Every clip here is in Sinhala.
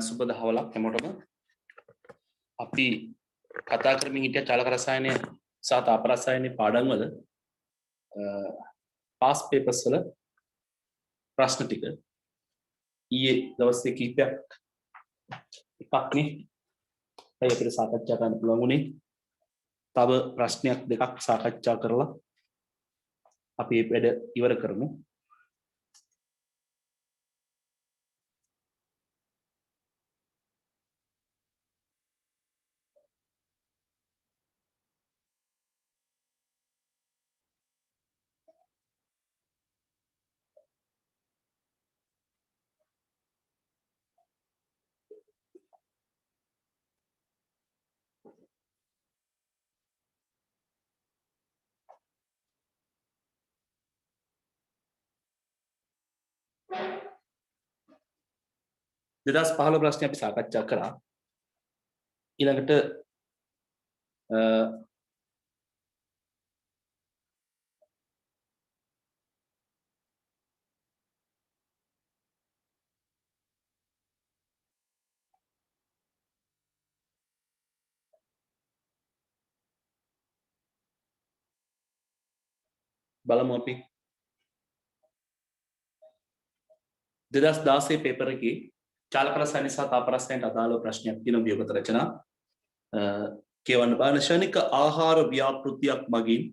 සුබ දහවලක් හැමෝටම අපි කතා කරමින් හිටිය චාලක රසායනය සහ තාප රසායන පාඩම් වල පාස් පේපර්ස් වල ප්‍රශ්න ටික ඊයේ දවසේ කීපයක් එකක් නේ අපිට සාකච්ඡා කරන්න පුළුවන් උනේ තව ප්‍රශ්නයක් දෙකක් සාකච්ඡා කරලා අපි මේ වැඩ ඉවර කරමු. දෙදස් 15 ප්‍රශ්න අපි සාකච්ඡා කරා. ඊළඟට බලමු අපි 2016 පේපර් එකේ චාලක රසායන සහ තාප රසායනට අදාළ ප්‍රශ්නයක් තියෙනවා විභාග රචනා. කියවන්න බලන ශනික ආහාර ව්‍යාපෘතියක් මගින්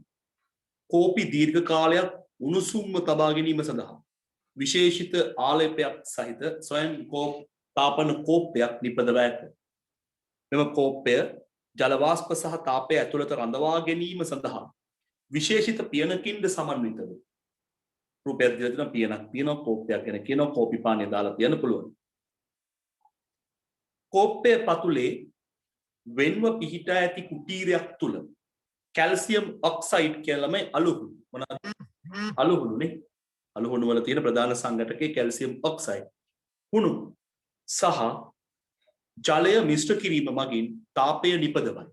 කෝපි දීර්ඝ කාලයක් උණුසුම්ව තබා ගැනීම සඳහා විශේෂිත ආලේපයක් සහිත ස්වයං තාපන කෝප්පයක් නිපදව ඇත. මෙම කෝප්පය ජල වාෂ්ප සහ තාපය ඇතුළත රඳවා ගැනීම සඳහා විශේෂිත පියනකින්ද සමන්විතව. රූපයක් දිලා තියෙනවා, පියනක් තියෙනවා, කෝප්පයක් ගැන කියනවා, කෝපි පානය දාලා තියන්න පුළුවන්. කෝප්පය පතුලේ වෙන්ව පිහිටා ඇති කුටීරයක් තුල කැල්සියම් ඔක්සයිඩ් කියලා මේ අලුහුණු මොනවාද? අලුහුණුනේ. අලුහුණු වල තියෙන ප්‍රධාන සංඝටකයේ කැල්සියම් ඔක්සයිඩ් හුණු සහ ජලය මිශ්‍ර කිරීම මගින් තාපය නිපදවයි.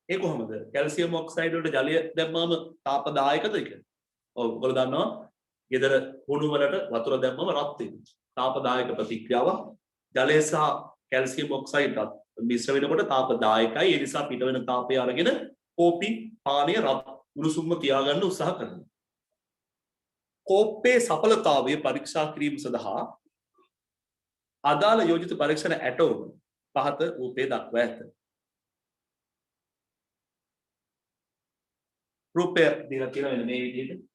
ඒ කොහොමද? කැල්සියම් ඔක්සයිඩ් වලට ජලය දැම්මම තාපදායකද ඒක? ඔව් ඔයගොල්ලෝ දන්නවා. ගෙදර හුණු වලට වතුර දැම්මම රත් වෙනවා. තාපදායක ප්‍රතික්‍රියාවක්. ජලය සහ කැල්සියම් ඔක්සයිඩ් මිශ්‍ර වෙනකොට තාපදායකයි. ඒ නිසා පිට වෙන තාපය අරගෙන කෝපි පානය රත් උණුසුම්ව තියාගන්න උත්සාහ කරනවා. කෝප්පේ සඵලතාවය පරීක්ෂා කිරීම සඳහා අදාළ යෝජිත පරීක්ෂණ ඇටෝම පහත රූපයේ දක්වා ඇත. රූපය දීලා තියෙන වෙන මේ විදිහට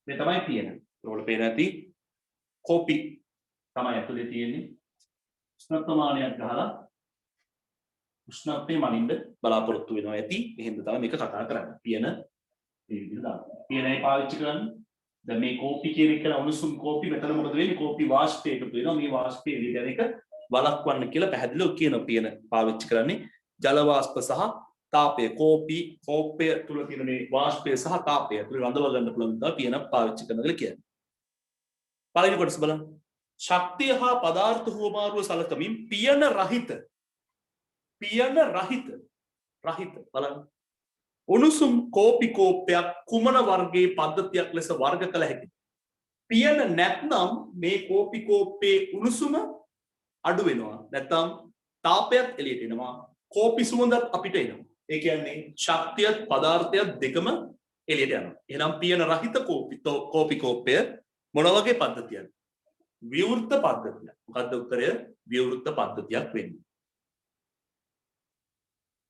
මේ තමයි පියන. ඒවල පේන ඇති කෝපි තමයි ඇතුලේ තියෙන්නේ. උෂ්ණත්වමානයක් ගහලා උෂ්ණත්වය මනින්න බලාපොරොත්තු වෙනවා ඇති. එහෙනම් තමයි මේක කතා කරන්නේ. පියන මේ විදිහට දාන්න. පියනයි පාවිච්චි කරන්නේ. දැන් මේ කෝපි කියන එක උණුසුම් කෝපි මෙතන මොකද වෙන්නේ? කෝපි වාෂ්පය එකතු වෙනවා. මේ වාෂ්පය එළියට යන එක වළක්වන්න කියලා පැහැදිලිව කියන පියන පාවිච්චි කරන්නේ. ජල වාෂ්ප සහ තාපය කෝපය තුල තියෙන මේ වාෂ්පය සහ තාපය තුල රඳව ගන්න පුළුවන් දා පියන පාවිච්චි කරනවා කියලා කියන්නේ. පළවෙනි කොටස බලන්න. ශක්තිය හා පදාර්ථ හුවමාරුව සලකමින් පියන රහිත බලන්න. උණුසුම් කෝපි කෝප්පයක් කුමන වර්ගයේ පද්ධතියක් ලෙස වර්ග කළ හැකිද? පියන නැත්නම් මේ කෝපි කෝප්පේ උණුසුම අඩු වෙනවා. නැත්නම් තාපයත් එළියට එනවා. කෝපි සුවඳත් අපිට එනවා. ඒ කියන්නේ ශක්තියත් පදාර්ථයත් දෙකම එළියට යනවා. එහෙනම් පියන රහිත කෝපි කෝප්පය මොන වගේ පද්ධතියක්ද? විවෘත පද්ධතියක්. මොකද්ද උත්තරය? විවෘත පද්ධතියක් වෙන්නේ.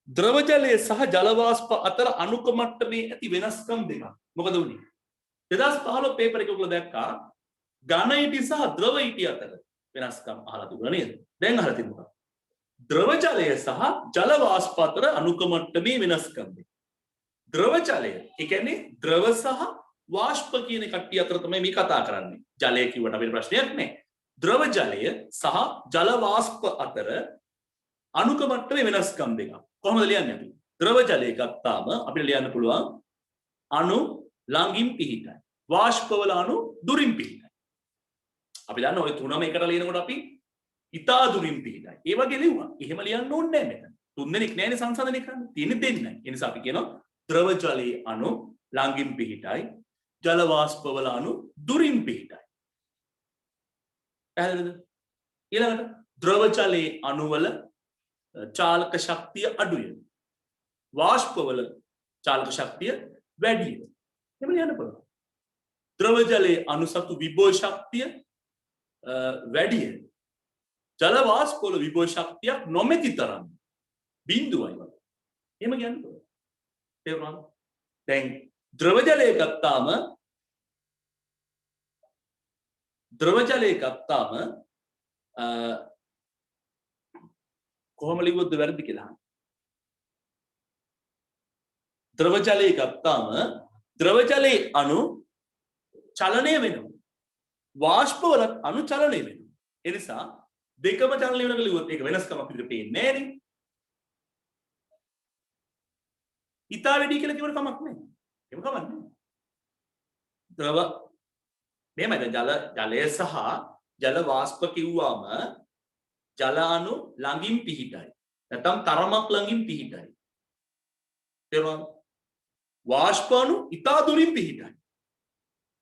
ද්‍රව ජලය සහ ජල වාෂ්ප අතර අණුක මට්ටමේ ඇති වෙනස්කම් දෙකක්. මොකද උනේ? 2015 පේපර් එකක ඔයගොල්ලෝ දැක්කා ඝන ඊටි සහ ද්‍රව ඊටි අතර වෙනස්කම් අහලා තිබුණා නේද? දැන් අහලා තිබුණා. ද්‍රව ජලය සහ ජල වාෂ්ප අතර අණුක මට්ටමේ වෙනස්කම් දෙක. ද්‍රව ජලය, ඒ කියන්නේ ද්‍රව සහ වාෂ්ප කියන කට්ටිය අතර තමයි මේ කතා කරන්නේ. ජලය කිව්වට අපිට ප්‍රශ්නයක් නැහැ. ද්‍රව ජලය සහ ජල වාෂ්ප අතර අණුක මට්ටමේ වෙනස්කම් දෙකක්. කොහොමද ලියන්නේ අපි? ද්‍රව ජලය ගත්තාම අපිට ලියන්න පුළුවන් අණු ළඟින් පිහිටයි. වාෂ්පවල අණු දුරින් පිහිටයි. අපි දන්න ඔය තුනම එකට ලියනකොට අපි ඉතා දුරින් පිහිටයි. ඒ වගේ ලියුවා. එහෙම ලියන්න ඕනේ නැහැ මෙතන. තුන් දෙනෙක් නැහැනේ සංසන්දනය කරන්න. තියෙන්නේ දෙන්නයි. ඒ නිසා අපි කියනවා ද්‍රව ජලයේ අණු ළඟින් පිහිටයි. ජල වාෂ්පවල අණු දුරින් පිහිටයි. පැහැදිලිද? ඊළඟට ද්‍රව ජලයේ අණු වල චාලක ශක්තිය අඩුයි. වාෂ්පවල චාලක ශක්තිය වැඩියි. එහෙම ලියන්න පුළුවන්. ද්‍රව ජලයේ අණු සතු විභව ශක්තිය වැඩියි. ජල වාෂ්පවල විභව ශක්තියක් නොමැති තරම් බිඳුවයි වගේ. එහෙම කියන්න පුළුවන්. තේරුණාද? දැන් ද්‍රව ජලයේ ගත්තාම කොහොම ලිව්වොත්ද වැරදි කියලා අහන්න. ද්‍රව ජලයේ ගත්තාම ද්‍රව ජලයේ අණු චලනය වෙනවා. වාෂ්පවල අණු චලනය වෙනවා. ඒ නිසා දෙකම චලනය වෙනකල ලිව්වොත් ඒක වෙනස්කම අපිට පේන්නේ නැහැ නේ. ඉතා වැඩි කියලා කිව්වට කමක් නැහැ. එහෙම කමක් නැහැ. ද්‍රව මෙහෙමද ජලය සහ ජල වාෂ්ප කිව්වම ජල අණු ළඟින් පිහිටයි. නැත්නම් තරමක් ළඟින් පිහිටයි. තේරුණාද? වාෂ්ප අණු ඉතා දුරින් පිහිටයි.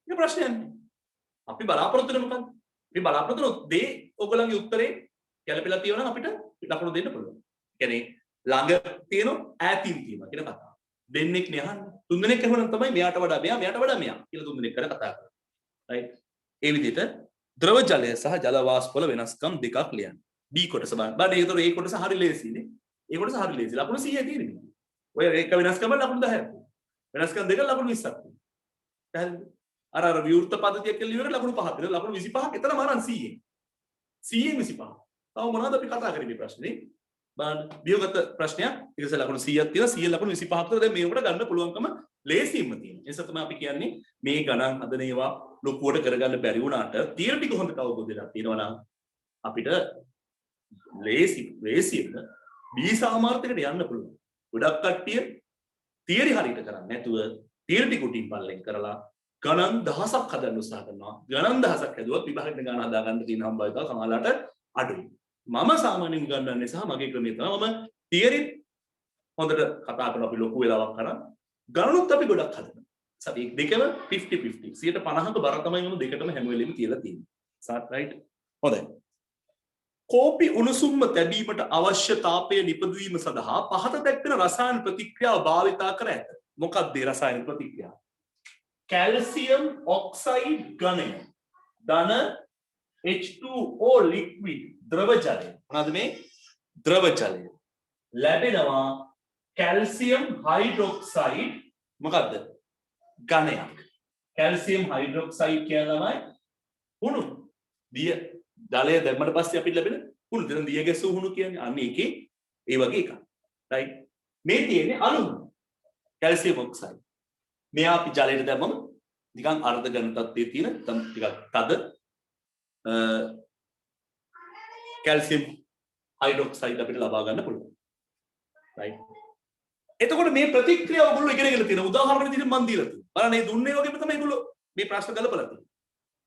මේ ප්‍රශ්නයක් නෑ. අපි බලාපොරොත්තු වෙන මොකක්ද? අපි බලාපොරොත්තු වෙන දේ ඔයගොල්ලන්ගේ උත්තරේ ගැලපෙලා තියෙනවා නම් අපිට ලකුණු දෙන්න පුළුවන්. කියන්නේ ළඟ තියෙන ඈතින් තියෙනවා කියන කතාව. දෙන්නෙක් නේ අහන්නේ. තුන් දෙනෙක් අහුවනම් තමයි මෙයාට වඩා මෙයා කියලා තුන් දෙනෙක් කරලා කතා කරන්නේ. රයිට්. ඒ විදිහට ද්‍රව ජලය සහ ජල වාෂ්ප වල වෙනස්කම් දෙකක් ලියන්න. B කොටස බලන්න. බලන්න ඒතර ඒ කොටස හරි ලේසියිනේ. ඒ කොටස හරි ලේසි. ලකුණු 100 තියෙනවා. ඔය එක වෙනස්කම ලකුණු 10ක්. වෙනස්කම් දෙක ලකුණු 20ක්. පැහැදිලිද? අර විවෘත පද්ධතියක් කියලා ඉවර ලකුණු 5ක් තියෙනවා. ලකුණු 25ක් එතනම අරන් 100. 100 25. තව මොනවද අපි කතා කරන්නේ මේ ප්‍රශ්නේ? බලන්න වියෝගත ප්‍රශ්නයක්. ඊට පස්සේ ලකුණු 100ක් තියෙනවා. 100 ලකුණු 25ක් තියෙනවා. දැන් මේකට ගන්න පුළුවන්කම ලේසියෙන්ම තියෙනවා. ඒ නිසා තමයි අපි කියන්නේ මේ ගණන් හදන ඒවා ලොකුවට කරගන්න බැරි වුණාට තියරි ටික හොඳට අවබෝධ වෙලා තියෙනවා නම් අපිට ලේසියෙන් B සාමාර්ථයකට යන්න පුළුවන්. ගොඩක් කට්ටිය තියරි හරියට කරන්නේ නැතුව තියරි ටික උටින් පල්ලෙන් කරලා ගණන් දහසක් හදන්න උත්සාහ කරනවා. ගණන් දහසක් හදුවත් විභාගෙට ගණන් හදා ගන්න තියෙන හම්බවිතාව සමහරලාට අඩුයි. මම සාමාන්‍යයෙන් උගන්වන්නේ සහ මගේ ක්‍රමය තමයි මම තියරි හොඳට කතා කරන අපි ලොකු වෙලාවක් කරා ගණනුත් අපි ගොඩක් හදනවා. සතිය දෙකම 50-50 150ක බර තමයි මම දෙකටම හැම වෙලෙම කියලා තියෙන්නේ. සාත් රයිට්. හොඳයි. කෝපි උණුසුම්ම තැබීමට අවශ්‍ය තාපය නිපදවීම සඳහා පහත දැක්වෙන රසායන ප්‍රතික්‍රියාව භාවිතා කර ඇත. මොකක්ද ඒ රසායන ප්‍රතික්‍රියාව? කැල්සියම් ඔක්සයිඩ් ඝනය ධන H2O liquid ද්‍රව ජලය. මොනවාද මේ? ද්‍රව ජලය. ලැබෙනවා කැල්සියම් හයිඩ්‍රොක්සයිඩ් මොකද්ද? ඝනයක්. කැල්සියම් හයිඩ්‍රොක්සයිඩ් කියන්නේ උණු. දිය ජලය දැම්මට පස්සේ අපිට ලැබෙන උණු. දැන් දිය ගැසු උණු කියන්නේ අන්න ඒකේ ඒ වගේ එකක්. රයිට්. මේ තියෙන්නේ අණු. Calcium oxide. මෙයා අපි ජලයට දැම්මම නිකන් අර්ධ ඝන තත්ත්වයේ තියෙන ටිකක් තද කැල්සියම් හයිඩ්‍රොක්සයිඩ් අපිට ලබා ගන්න පුළුවන්. රයිට්. එතකොට මේ ප්‍රතික්‍රියාව ඔයගොල්ලෝ ඉගෙනගෙන තියෙන උදාහරණ විදිහට මම දීලා තියෙනවා. බලන්න මේ දුන්නේ වගේම තමයි ඒගොල්ලෝ මේ ප්‍රශ්න ගලපලා තියෙන්නේ.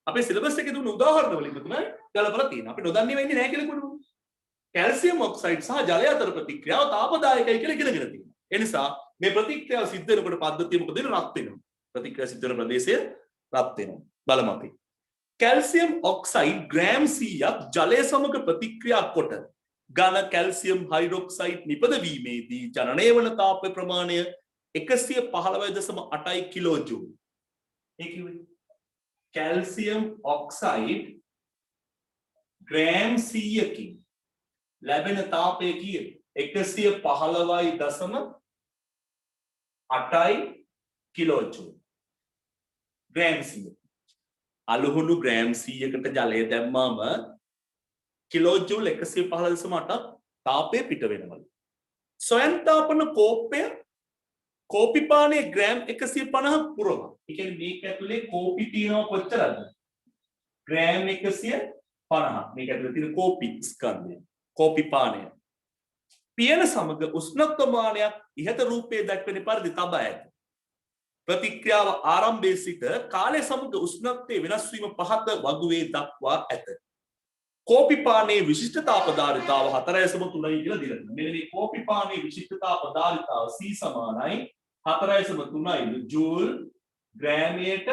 අපේ සිලබස් එකේ දුන්න උදාහරණ වලින් තමයි ගලපලා තියෙන්නේ. අපි නොදන්නේ වෙන්නේ නැහැ කියලා කිව්වොත්. කැල්සියම් ඔක්සයිඩ් සහ ජලය අතර ප්‍රතික්‍රියාව තාපදායකයි කියලා ඉගෙනගෙන තියෙනවා. ඒ නිසා මේ ප්‍රතික්‍රියාව සිද්ධ වෙනකොට පද්ධතිය මොකද වෙන්නේ? රත් වෙනවා. ප්‍රතික්‍රියාව සිද්ධ වෙන ප්‍රදේශය රත් වෙනවා. බලමු අපි. කැල්සියම් ඔක්සයිඩ් ග්‍රෑම් 100ක් ජලය සමග ප්‍රතික්‍රියා කොට ඝන කැල්සියම් හයිඩ්‍රොක්සයිඩ් නිපදවීමේදී ජනනය වන තාප ප්‍රමාණය 115.8 කිලෝ ජූල්. ඒ කිව්වේ කැල්සියම් ඔක්සයිඩ් ග්‍රෑම් 100කින් ලැබෙන තාපය කීයද? 115.8 කිලෝ ජූල්. ග්‍රෑම් 100. අලුහුණු ග්‍රෑම් 100කට ජලය දැම්මාම කිලෝ ජූල් 115.8ක් තාපය පිට වෙනවලු. ස්වයංතාපන කෝපය කෝපි පානයේ ග්‍රෑම් 150ක් පුරවන. ඒ කියන්නේ මේක ඇතුලේ කෝපි තියෙනවා කොච්චරද? ග්‍රෑම් 150. මේක ඇතුලේ තියෙන කෝපි ස්කන්ධය. කෝපි පානය. පියන සමග උෂ්ණත්වමානයක් ඉහත රූපයේ දක්වන පරිදි තබා ඇත. ප්‍රතික්‍රියාව ආරම්භයේ සිට කාලය සමග උෂ්ණත්වයේ වෙනස් වීම පහත වගුවේ දක්වා ඇත. කෝපිපානයේ විශිෂ්ටතා පදාරිතාව 4.3යි කියලා දිලා තියෙනවා. මෙන්න මේ කෝපිපානයේ විශිෂ්ටතා පදාරිතාව C සමානයි 4.3යි ජූල් ග්‍රෑමයට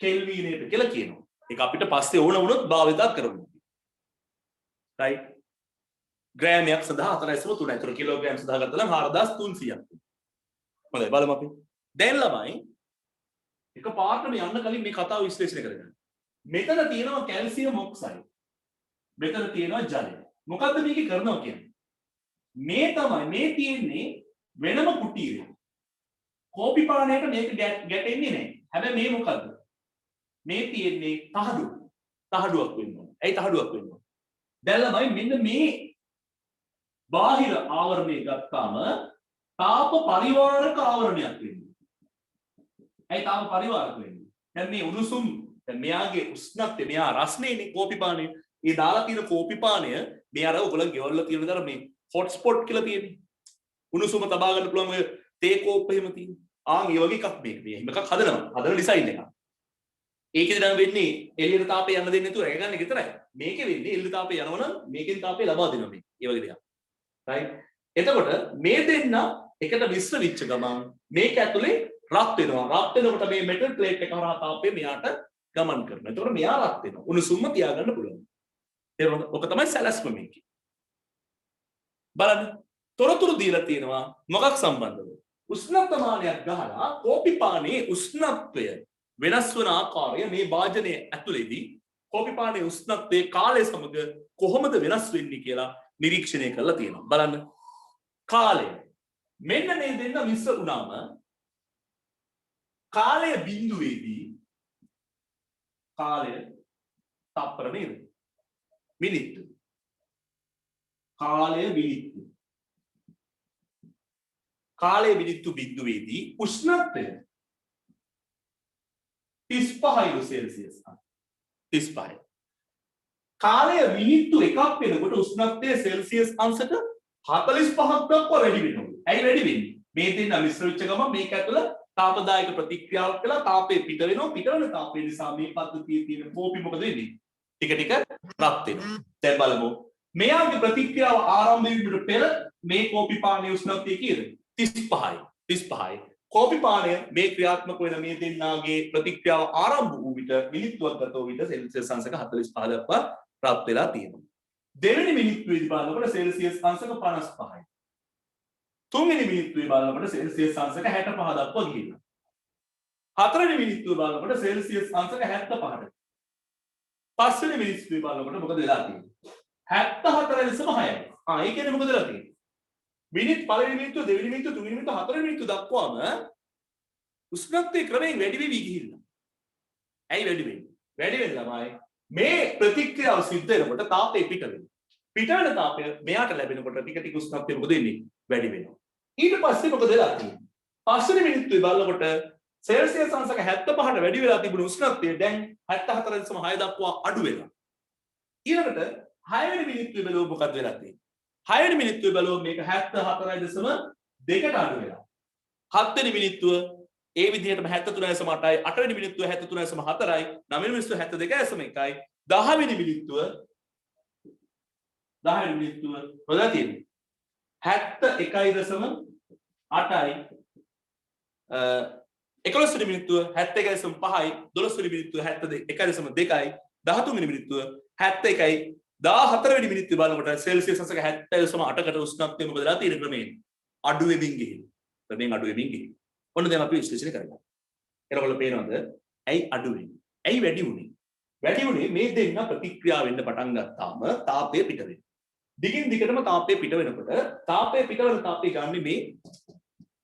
කෙල්විනයට කියලා කියනවා. ඒක අපිට පස්සේ ඕන වුණොත් භාවිතා කරමු. right ග්‍රෑමයක් සඳහා 4.3යි. ඒතර කිලෝග්‍රෑම් සඳහා ගත්තා නම් 4300ක්. හොඳයි බලමු අපි. දැන් ළමයි එක පාඩම යන්න කලින් මේ කතාව විශ්ලේෂණය කරගන්න. මෙතන තියෙනවා කැල්සියම් ඔක්සයිඩ්. මෙතන තියෙනවා ජලය. මොකද්ද මේක කරනවා කියන්නේ? මේ තමයි මේ තියෙන්නේ වෙනම කුටීරය. කෝපි පානයට මේක ගැටෙන්නේ නැහැ. හැබැයි මේ මොකද්ද? මේ තියෙන්නේ තහඩුවක් වෙන්න ඕන. ඇයි තහඩුවක් වෙන්න ඕන? දැන් ළමයි මෙන්න මේ බාහිර ආවරණය ගත්තාම තාප පරිවාරක ආවරණයක් වෙන්නේ. ඇයි තාප පරිවාරක වෙන්නේ? දැන් මේ උණුසුම් දැන් මෙයාගේ උෂ්ණත්වය මෙයා රස්නේනේ කෝපි පානේ. ඒ දාලා තියෙන කෝපි පානය මේ අර ඔයගොල්ලෝ ගෙවල් වල තියෙන දර මේ හොට් ස්පොට් කියලා තියෙන්නේ. උණුසුම තබා ගන්න පුළුවන් ඔය තේ කෝප් එහෙම තියෙන. ආන් ඒ වගේ එකක් මේක. මේ එහෙම එකක් හදනවා. හදන ඩිසයින් එකක්. ඒකේ නම් වෙන්නේ එළියට තාපය යන්න දෙන්නේ නැතුව රැක ගන්න විතරයි. මේකේ වෙන්නේ එළියට තාපය යනවනම් මේකෙන් තාපය ලබා දෙනවා මේ. ඒ වගේ දෙයක්. right එතකොට මේ දෙන්න එකට මිශ්‍ර වෙච්ච ගමන් මේක ඇතුලේ රත් වෙනවා. රත් වෙනකොට මේ මෙටල් ප්ලේට් එක හරහා තාපය මෙයාට ගමන් කරනවා. එතකොට මෙයා රත් වෙනවා. උණුසුම්ම තියාගන්න පුළුවන්. තේරුණාද? ඔක තමයි සැලැස්ම මේකේ. බලන්න. තොරතුරු දීලා තියෙනවා මොකක් සම්බන්ධව? උෂ්ණත්වමානයක් ගහලා කෝපි පානයේ උෂ්ණත්වය වෙනස් වන ආකාරය මේ වාජනයේ ඇතුලේදී කෝපි පානයේ උෂ්ණත්වයේ කාලය සමග කොහොමද වෙනස් වෙන්නේ කියලා නිරීක්ෂණය කරලා තියෙනවා. බලන්න. කාලය. මෙන්න මේ දෙන්න මිශ්‍ර වුණාම කාලය බිඳුවේදී කාලය තප්පර නේද? මිනිත්තු. කාලය මිනිත්තු. කාලය මිනිත්තු බිඳුවේදී උෂ්ණත්වය 35 සෙල්සියස්. 35. කාලය මිනිත්තු එකක් වෙනකොට උෂ්ණත්වය සෙල්සියස් අංශක 45ක් දක්වා වැඩි වෙනවා. ඇයි වැඩි වෙන්නේ? මේ දෙන්න මිශ්‍ර වෙච්ච ගමන් මේක ඇතුළ තාපදායක ප්‍රතික්‍රියාවක් කළා තාපය පිට වෙනවා. පිට වෙන තාපය නිසා මේ පද්ධතියේ තියෙන කෝපි මොකද වෙන්නේ? ටික ටික රත් වෙනවා. දැන් බලමු. මෙයාගේ ප්‍රතික්‍රියාව ආරම්භ වීමට පෙර මේ කෝපි පානයේ උෂ්ණත්වය කීයද? 35යි. 35යි. කෝපි පානය මේ ක්‍රියාත්මක වෙන මේ දෙන්නාගේ ප්‍රතික්‍රියාව ආරම්භ වූ විට මිනිත්තුවක් ගත වූ විට සෙල්සියස් අංශක 45 දක්වා රත් වෙලා තියෙනවා. දෙවෙනි මිනිත්තුවේදී බලනකොට සෙල්සියස් අංශක 55යි. තුන්වෙනි මිනිත්තුවේ බලනකොට සෙල්සියස් අංශක 65 දක්වා ගිහිල්ලා. හතරවෙනි මිනිත්තුවේ බලනකොට සෙල්සියස් අංශක 75ට. පස්වෙනි මිනිත්තුවේ බලනකොට මොකද වෙලා තියෙන්නේ? 74.6යි. ඒ කියන්නේ මොකද වෙලා තියෙන්නේ? මිනිත් පළවෙනි මිනිත්තුව දෙවෙනි මිනිත්තුව තුන්වෙනි මිනිත්තුව හතරවෙනි මිනිත්තුව දක්වාම උෂ්ණත්වයේ ක්‍රමයෙන් වැඩි වෙවි ගිහිල්ලා. ඇයි වැඩි වෙන්නේ? වැඩි වෙන ළමයි මේ ප්‍රතික්‍රියාව සිද්ධ වෙනකොට තාපය පිට වෙනවා. පිට වෙන තාපය මෙයාට ලැබෙනකොට ටික ටික උෂ්ණත්වය මොකද වෙන්නේ? වැඩි වෙනවා. ඊට පස්සේ මොකද වෙලා තියෙන්නේ? පස්වෙනි මිනිත්තුවේ බලනකොට සෙල්සියස් අංශක 75ට වැඩි වෙලා තිබුණු උෂ්ණත්වය දැන් 74.6 දක්වා අඩු වෙනවා. ඊළඟට 6 වෙනි මිනිත්තුවේ බලුවොත් මොකද වෙලා තියෙන්නේ? 6 වෙනි මිනිත්තුවේ බලුවොත් මේක 74.2ට අඩු වෙනවා. 7 වෙනි මිනිත්තුව ඒ විදිහටම 73.8යි, 8 වෙනි මිනිත්තුව 73.4යි, 9 වෙනි මිනිත්තුව 72.1යි, 10 වෙනි මිනිත්තුව මොකද තියෙන්නේ? 71.8යි, 11 වෙනි මිනිත්තුව 71.5යි, 12 වෙනි මිනිත්තුව 71.2යි, 13 වෙනි මිනිත්තුව 71යි, 14 වෙනි මිනිත්තුවේ බලනකොට සෙල්සියස් අංශක 70.8කට උෂ්ණත්වය මොකද වෙලා තියෙන්නේ ක්‍රමයෙන්? අඩු වෙමින් ගිහින්. ක්‍රමයෙන් අඩු වෙමින් ගිහින්. ඔන්න දැන් අපි විශ්ලේෂණය කරමු. එතකොට පේනවද? ඇයි අඩු වෙන්නේ? ඇයි වැඩි වුනේ? වැඩි වුනේ මේ දෙන්න ප්‍රතික්‍රියා වෙන්න පටන් ගත්තාම තාපය පිට වෙනවා. දිගින් දිගටම තාපය පිට වෙනකොට තාපය පිට වෙන තාපය ගන්න මේ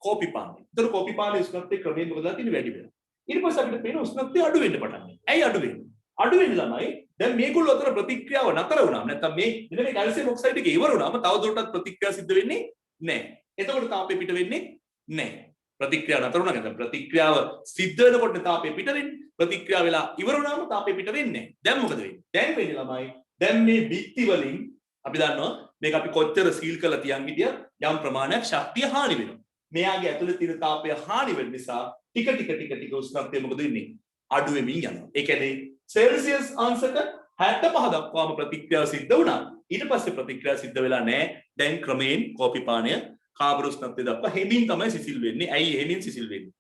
කෝපි පානේ. ඒතර කෝපි පානේ උෂ්ණත්වයේ ක්‍රමයෙන් මොකද තියෙන්නේ? වැඩි වෙනවා. ඊට පස්සේ අපිට පේන උෂ්ණත්වය අඩු වෙන්න පටන් ගන්නවා. ඇයි අඩු වෙන්නේ? අඩු වෙන්නේ ළමයි දැන් මේගොල්ලෝ අතර ප්‍රතික්‍රියාව නතර වුණාම නැත්නම් මේ මෙන්න මේ කැල්සියම් ඔක්සයිඩ් එක ඉවර වුණාම තවදුරටත් ප්‍රතික්‍රියා සිද්ධ වෙන්නේ නැහැ. එතකොට තාපය පිට වෙන්නේ නැහැ. ප්‍රතික්‍රියාව නතර වුණා කියන්නේ ප්‍රතික්‍රියාව සිද්ධ වෙනකොට තාපය පිට වෙන්නේ. ප්‍රතික්‍රියාව වෙලා ඉවර වුණාම තාපය පිට වෙන්නේ නැහැ. දැන් මොකද වෙන්නේ? දැන් වෙන්නේ ළමයි දැන් මේ බිත්ති වලින් අපි දන්නවා මේක අපි කොච්චර සීල් කරලා තියන් හිටියත් යම් ප්‍රමාණයක් ශක්තිය හානි වෙනවා. මෙයාගේ ඇතුලේ තියෙන තාපය හානි වෙන නිසා ටික උෂ්ණත්වය මොකද වෙන්නේ? අඩු වෙමින් යනවා. ඒ කියන්නේ සෙල්සියස් අංශක 65 දක්වාම ප්‍රතික්‍රියාව සිද්ධ වුණා. ඊට පස්සේ ප්‍රතික්‍රියාව සිද්ධ වෙලා නැහැ. දැන් ක්‍රමයෙන් කෝපි පානය කාමර උෂ්ණත්වය දක්වා හෙමින් තමයි සිසිල් වෙන්නේ. ඇයි හෙමින් සිසිල් වෙන්නේ?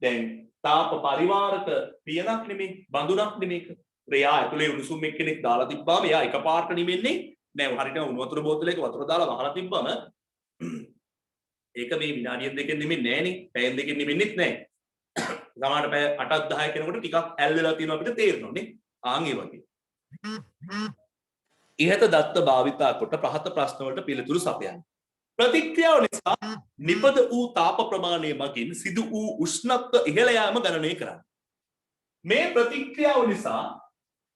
දැන් තාප පරිවාරක පියනක් නෙමෙයි, බඳුනක් නෙමෙයි. එයා ඇතුලේ උණුසුම් එක්කෙනෙක් දාලා තිබ්බාම එයා එකපාරට නිවෙන්නේ නෑ. හරියට උණු වතුර බෝතලයක වතුර දාලා වහලා තිබ්බම ඒක මේ විනාඩියක් දෙකකින් නිවෙන්නේ නෑනේ. පැයෙන් දෙකකින් නිවෙන්නෙත් නෑ. සමහරට පැය 8ක් 10ක් කෙනෙකුට ටිකක් ඇල් වෙලා තියෙනවා අපිට තේරෙනවා නේ. ආන් ඒ වගේ. ඉහත දත්ත භාවිතා කොට ප්‍රහත ප්‍රශ්න වලට පිළිතුරු සපයන්න. ප්‍රතික්‍රියාව නිසා නිපද වූ තාප ප්‍රමාණය මගින් සිදු වූ උෂ්ණත්ව ඉහළ යාම ගණනය කරන්න. මේ ප්‍රතික්‍රියාව නිසා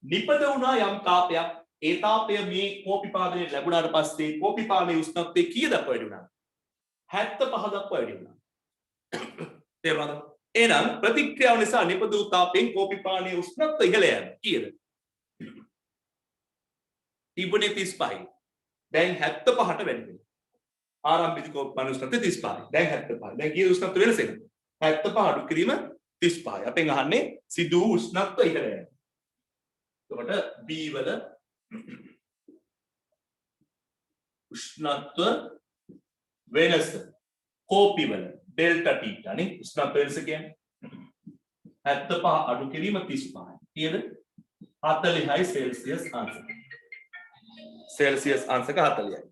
නිපද වුණා යම් තාපයක්. ඒ තාපය මේ කෝපි පාදනයේ ලැබුණාට පස්සේ කෝපි පානයේ උෂ්ණත්වය කීයද දක්වා වැඩි වුණා? 75 දක්වා වැඩි වුණා. තේරුණාද? එහෙනම් ප්‍රතික්‍රියාව නිසා නිපද වූ තාපයෙන් කෝපි පානයේ උෂ්ණත්වය ඉහළ යනවා. කීයද? තිබුණේ 35යි. දැන් 75ට වැඩි වෙනවා. ආරම්භික කෝපි පානයේ උෂ්ණත්වය 35යි. දැන් 75යි. දැන් කීයද උෂ්ණත්වය වෙනස එක? 75 අඩු කිරීම 35යි. අපෙන් අහන්නේ සිදු වූ උෂ්ණත්වය ඉහළ යනවා. එතකොට B වල උෂ්ණත්ව වෙනස කෝපි වල ඩෙල්ටා ටීටා නේ උෂ්ණත්ව වෙනස කියන්නේ 75 අඩු කිරීම 35යි. කීයද? 40යි සෙල්සියස් අංශක. සෙල්සියස් අංශක 40යි.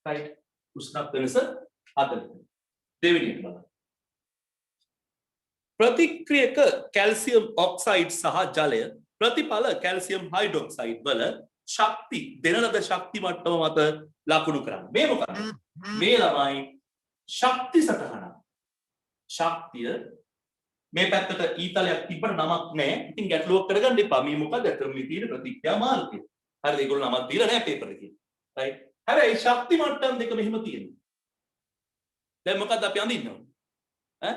right උෂ්ණත්ව වෙනස 40. දෙවෙනි එක බලන්න. ප්‍රතික්‍රියක කැල්සියම් ඔක්සයිඩ් සහ ජලය ප්‍රතිඵල කැල්සියම් හයිඩ්‍රොක්සයිඩ් වල ශක්ති දෙන ලද ශක්ති මට්ටම මත ලකුණු කරන්න. මේ මොකක්ද? මේ ළමයි ශක්ති සටහන. ශක්තිය මේ පැත්තට ඊතලයක් තිබ්බට නමක් නැහැ. ඉතින් ගැටලුවක් කරගන්න එපා. මේ මොකද? අතර මේ තියෙන ප්‍රතික්‍රියා මාර්ගය. හරිද? ඒගොල්ලෝ නමක් දීලා නැහැ පේපර් එකේ. right? හැබැයි ශක්ති මට්ටම් දෙක මෙහෙම තියෙනවා. දැන් මොකද්ද අපි අඳින්නේ?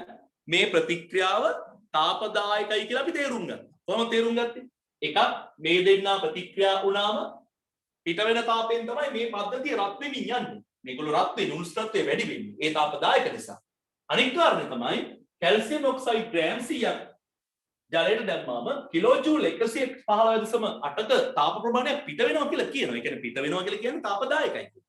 මේ ප්‍රතික්‍රියාව තාපදායකයි කියලා අපි තේරුම් ගත්තා. කොහොමද තේරුම් ගත්තේ? එකක් මේ දෙන්නා ප්‍රතික්‍රියා වුණාම පිට වෙන තාපයෙන් තමයි මේ පද්ධතිය රත් වෙමින් යන්නේ. මේගොල්ලෝ රත් වෙන උණුසුත්වය වැඩි වෙන්නේ. ඒ තාපදායක නිසා. අනිත් කාරණේ තමයි කැල්සියම් ඔක්සයිඩ් ග්‍රෑම් 100ක් ජලයට දැම්මාම කිලෝජූල් 115.8ක තාප ප්‍රමාණයක් පිට වෙනවා කියලා කියනවා. ඒ කියන්නේ පිට වෙනවා කියලා කියන්නේ තාපදායකයි කියලා.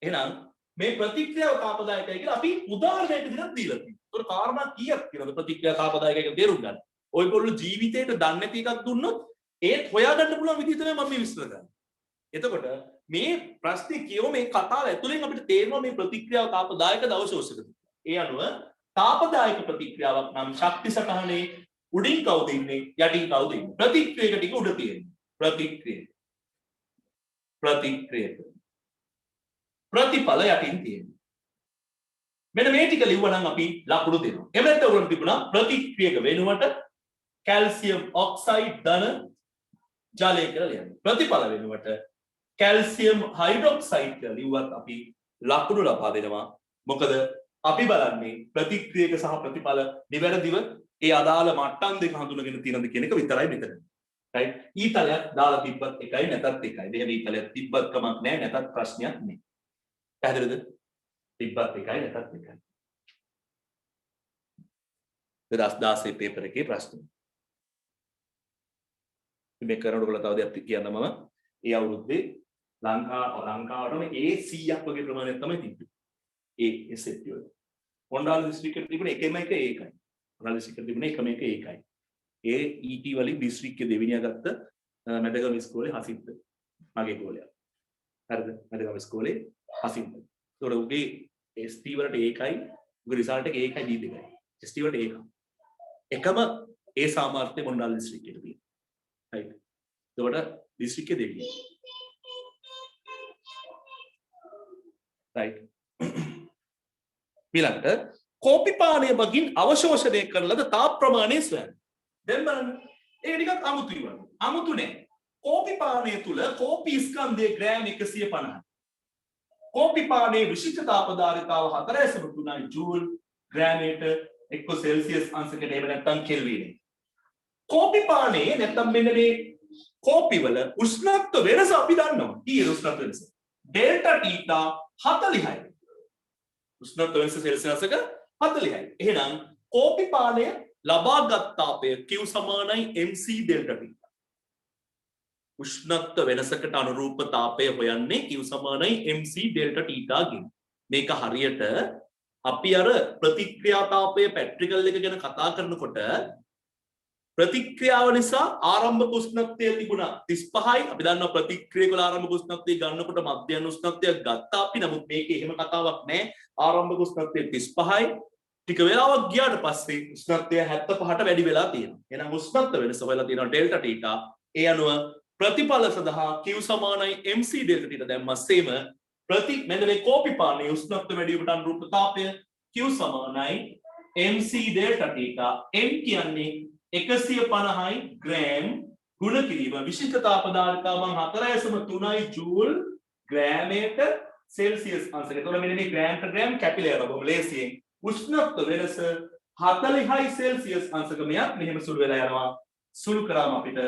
එහෙනම් මේ ප්‍රතික්‍රියාව තාපදායකයි කියලා අපි උදාහරණයක් විදිහට දීලා තියෙනවා. ඒතකොට කාරණා කීයක් කියනද ප්‍රතික්‍රියා තාපදායකයි කියලා තේරුම් ගන්න. ඔයගොල්ලෝ ජීවිතේට දන්නේ නැති එකක් දුන්නොත් ඒත් හොයාගන්න පුළුවන් විදිහ තමයි මම මේ විස්තර කරන්නේ. එතකොට මේ ප්‍රශ්නේ කියව මේ කතාව ඇතුලෙන් අපිට තේරෙනවා මේ ප්‍රතික්‍රියාව තාපදායකද අවශෝෂකද. ඒ අනුව තාපදායක ප්‍රතික්‍රියාවක් නම් ශක්ති සටහනේ උඩින් කවුද ඉන්නේ යටින් කවුද ඉන්නේ ප්‍රතික්‍රියක ටික උඩ තියෙන්නේ ප්‍රතික්‍රියක ප්‍රතිඵල යටින් තියෙන්නේ මෙන්න මේ ටික ලිව්වනම් අපි ලකුණු දෙනවා එහෙම නැත්නම් උගලට තිබුණා ප්‍රතික්‍රියක වෙනුවට කැල්සියම් ඔක්සයිඩ් ධන ජලය කියලා ලියන්න ප්‍රතිඵල වෙනුවට කැල්සියම් හයිඩ්‍රොක්සයිඩ් කියලා ලිව්වත් අපි ලකුණු ලබා දෙනවා මොකද අපි බලන්නේ ප්‍රතික්‍රියක සහ ප්‍රතිඵල නිවැරදිව ඒ අදාළ මට්ටම් දෙක හඳුනගෙන තියෙනද කියන එක විතරයි මෙතන. right? ඊතලයක් දාලා තිබ්බත් එකයි නැතත් එකයි. දෙහෙම ඊතලයක් තිබ්බත් කමක් නැහැ නැතත් ප්‍රශ්නයක් නෑ. පැහැදිලිද? තිබ්බත් එකයි නැතත් එකයි. 2016 පේපර් එකේ ප්‍රශ්න. මේ කරනකොට ඔයගොල්ලෝ තව දෙයක් කියන්න මම ඒ අවුරුද්දේ ලංකාවටම ඒ 100ක් වගේ ප්‍රමාණයක් තමයි තිබ්බේ. ඒ සෙට් වල. මොණ්ඩාල දිස්ත්‍රික්කෙට තිබුණේ එකම එක ඒකයි. මොණ්ඩාල දිස්ත්‍රික්කෙට තිබුණේ එකම එක ඒකයි. ඒ ඊටි වලින් දිස්ත්‍රික්කයේ දෙවෙනියා ගත්ත මැදගම ඉස්කෝලේ හසිත් මගේ ගෝලයා. හරිද? මැදගම ඉස්කෝලේ හසින්ත. ඒතකොට උගේ ST වලට ඒකයි උගේ රිසල්ට් එක ඒකයි D දෙකයි. ST වලට ඒකයි. එකම ඒ සාමාර්ථය මොණ්ඩාල් දිස්ත්‍රික්කයට තියෙනවා. right. එතකොට දිස්ත්‍රික්කයේ දෙවියන්. right. ඊළඟට කෝපි පානය මගින් අවශෝෂණය කරන ලද තාප ප්‍රමාණය සොයන්න. දැන් බලන්න. ඒක ටිකක් අමුතුයි වань. අමුතු නෑ. කෝපි පානය තුල කෝපි ස්කන්ධයේ ග්‍රෑම් 150යි. කෝපි පානයේ විශිෂ්ට තාපධාරිතාව 4.3යි ජූල් ග්‍රෑමයට එක්ක සෙල්සියස් අංශකට එහෙම නැත්නම් කෙල්වින්. කෝපි පානයේ නැත්නම් මෙන්න මේ කෝපි වල උෂ්ණත්ව වෙනස අපි දන්නවා. ඊයේ උෂ්ණත්ව වෙනස. Delta theta 40යි. උෂ්ණත්ව වෙනස සෙල්සියස්ක 40යි. එහෙනම් කෝපි පානය ලබාගත් තාපය Q සමානයි mc ඩෙල්ටා T. උෂ්ණත්ව වෙනසකට අනුරූප තාපය හොයන්නේ Q සමානයි mc ඩෙල්ටා තීටා ගෙන්. මේක හරියට අපි අර ප්‍රතික්‍රියා තාපය පැට්‍රිකල් එක ගැන කතා කරනකොට ප්‍රතික්‍රියාව නිසා ආරම්භක උෂ්ණත්වය තිබුණා 35යි. අපි දන්නවා ප්‍රතික්‍රියක වල ආරම්භක උෂ්ණත්වය ගන්නකොට මධ්‍යම උෂ්ණත්වයක් ගත්තා අපි. නමුත් මේකේ එහෙම කතාවක් නැහැ. ආරම්භක උෂ්ණත්වය 35යි. ටික වෙලාවක් ගියාට පස්සේ උෂ්ණත්වය 75ට වැඩි වෙලා තියෙනවා. එහෙනම් උෂ්ණත්ව වෙනස හොයලා තියෙනවා ඩෙල්ටා තීටා. ඒ අනුව ප්‍රතිඵල සඳහා Q සමානයි mc ඩෙල්ටා තීටා දැම්මා සේම මෙන්න මේ කෝපි පානයේ උෂ්ණත්ව වැඩි වීමට අනුරූප තාපය Q සමානයි mc ඩෙල්ටා තීටා. m කියන්නේ 150යි ග්‍රෑම් ගුණ කිරීම විශිෂ්ට තාපධාරිතාවන් 4.3යි ජූල් ග්‍රෑමයට සෙල්සියස් අංශක. එතකොට මෙන්න මේ ග්‍රෑම් per ග්‍රෑම් කැපිලා යනවා බොහොම ලේසියෙන්. උෂ්ණත්ව වෙනස 40යි සෙල්සියස් අංශකමයක් මෙහෙම සුළු වෙලා යනවා. සුළු කරාම අපිට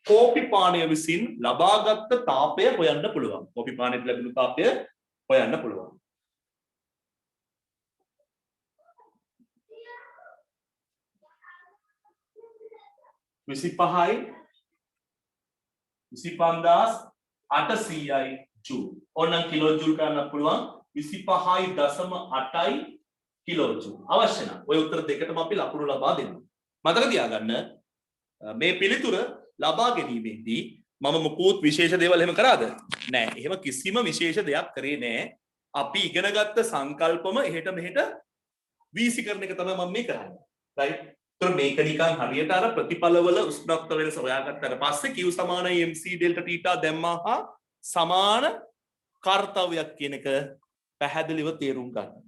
කෝපි පානය විසින් ලබාගත් තාපය හොයන්න පුළුවන්. කෝපි පානයට ලැබුණු තාපය හොයන්න පුළුවන්. විසිපහයි 25800යි ජූල්. ඕනනම් කිලෝ ජූල් කරන්න පුළුවන් 25.8යි කිලෝ ජූල්. අවශ්‍ය නම් ඔය උත්තර දෙකටම අපි ලකුණු ලබා දෙනවා. මතක තියාගන්න මේ පිළිතුර ලබා ගැනීමේදී මම මොකුත් විශේෂ දේවල් එහෙම කරාද? නෑ. එහෙම කිසිම විශේෂ දෙයක් කරේ නෑ. අපි ඉගෙනගත්ත සංකල්පම එහෙට මෙහෙට වීසිකරන එක තමයි මම මේ කරන්නේ. right? මේක නිකන් හරියට අර ප්‍රතිඵලවල උෂ්ණත්ව වෙනස හොයාගත්තට පස්සේ Q සමානයි mc ඩෙල්ටා තීටා දැම්මා හා සමාන කාර්යයක් කියන එක පැහැදිලිව තේරුම් ගන්න.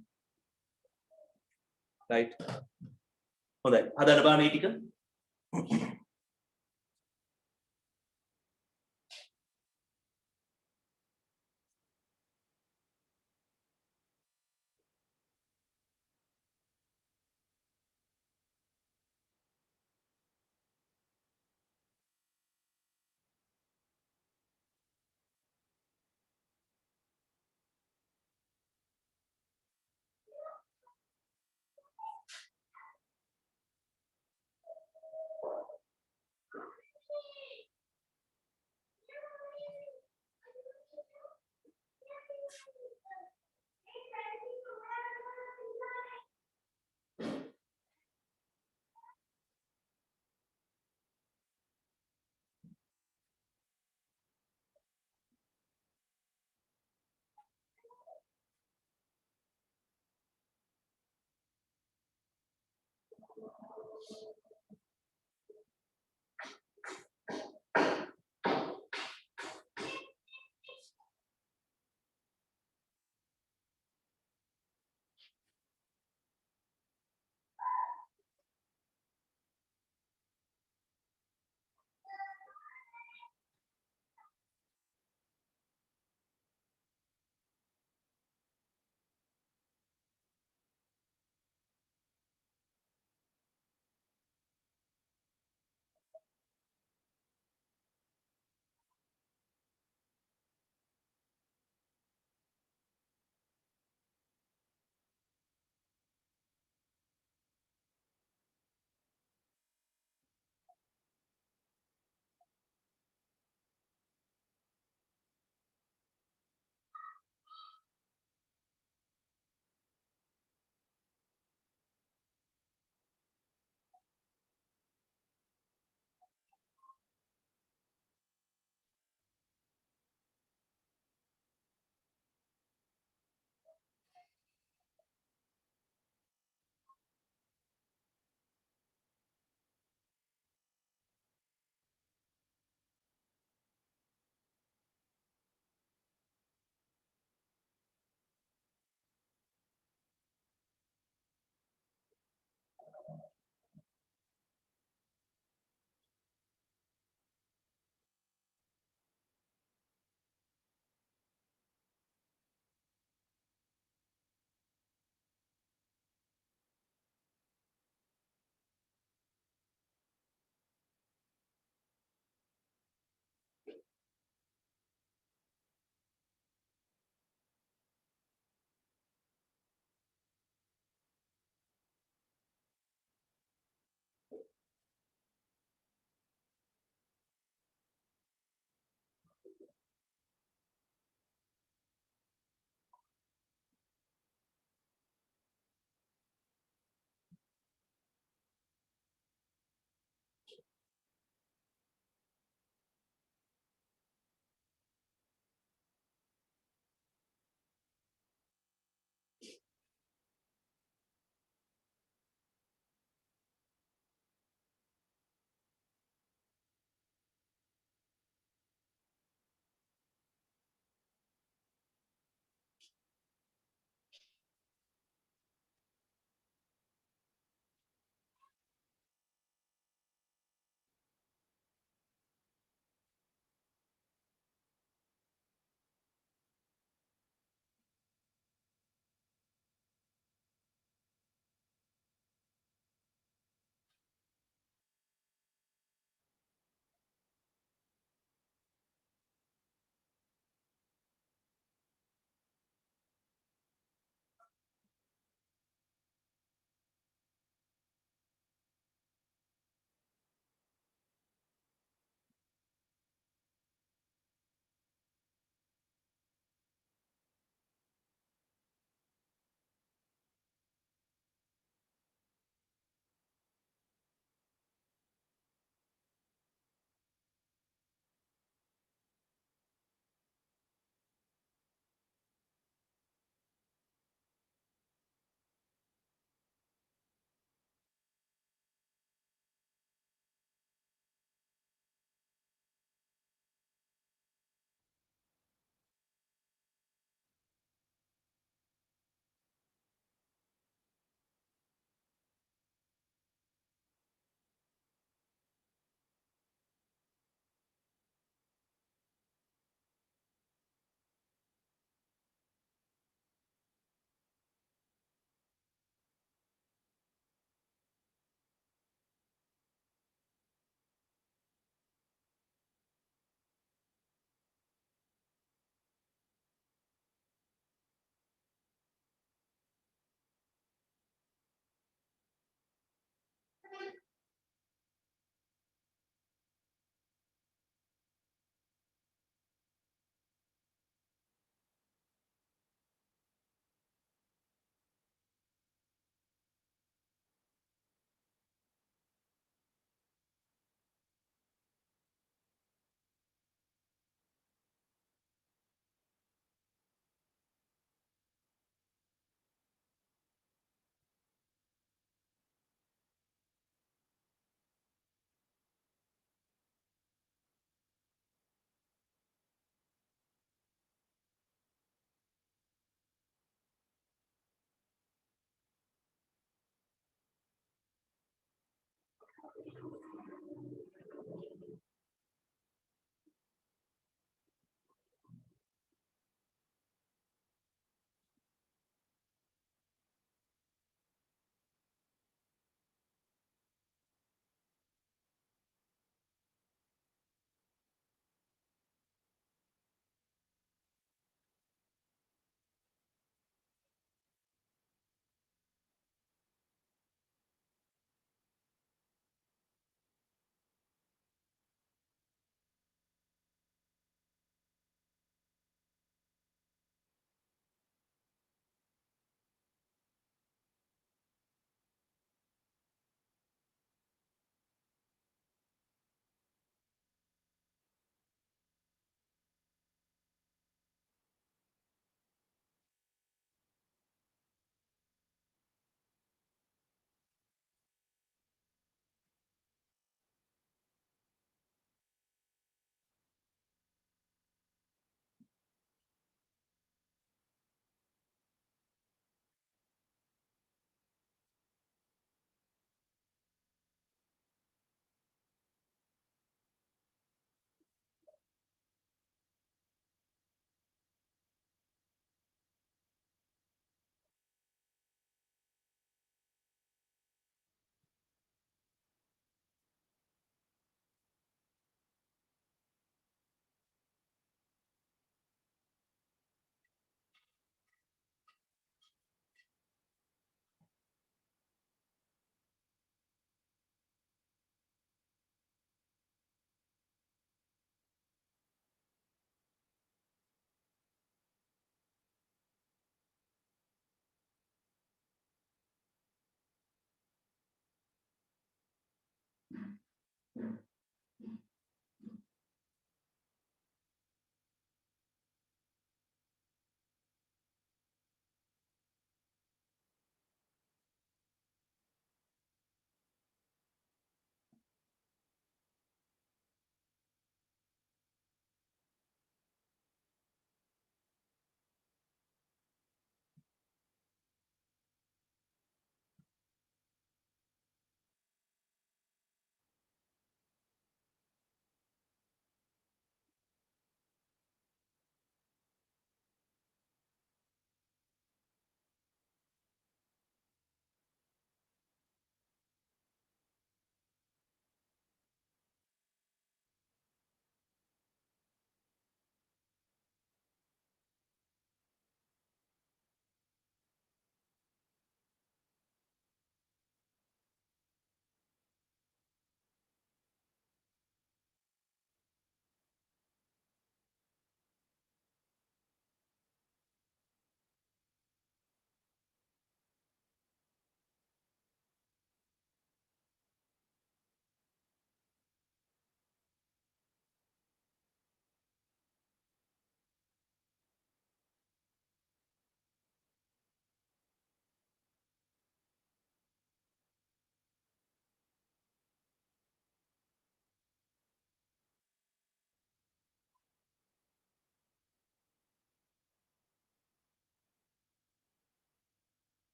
right හොඳයි හදන්න බෑ මේ ටික.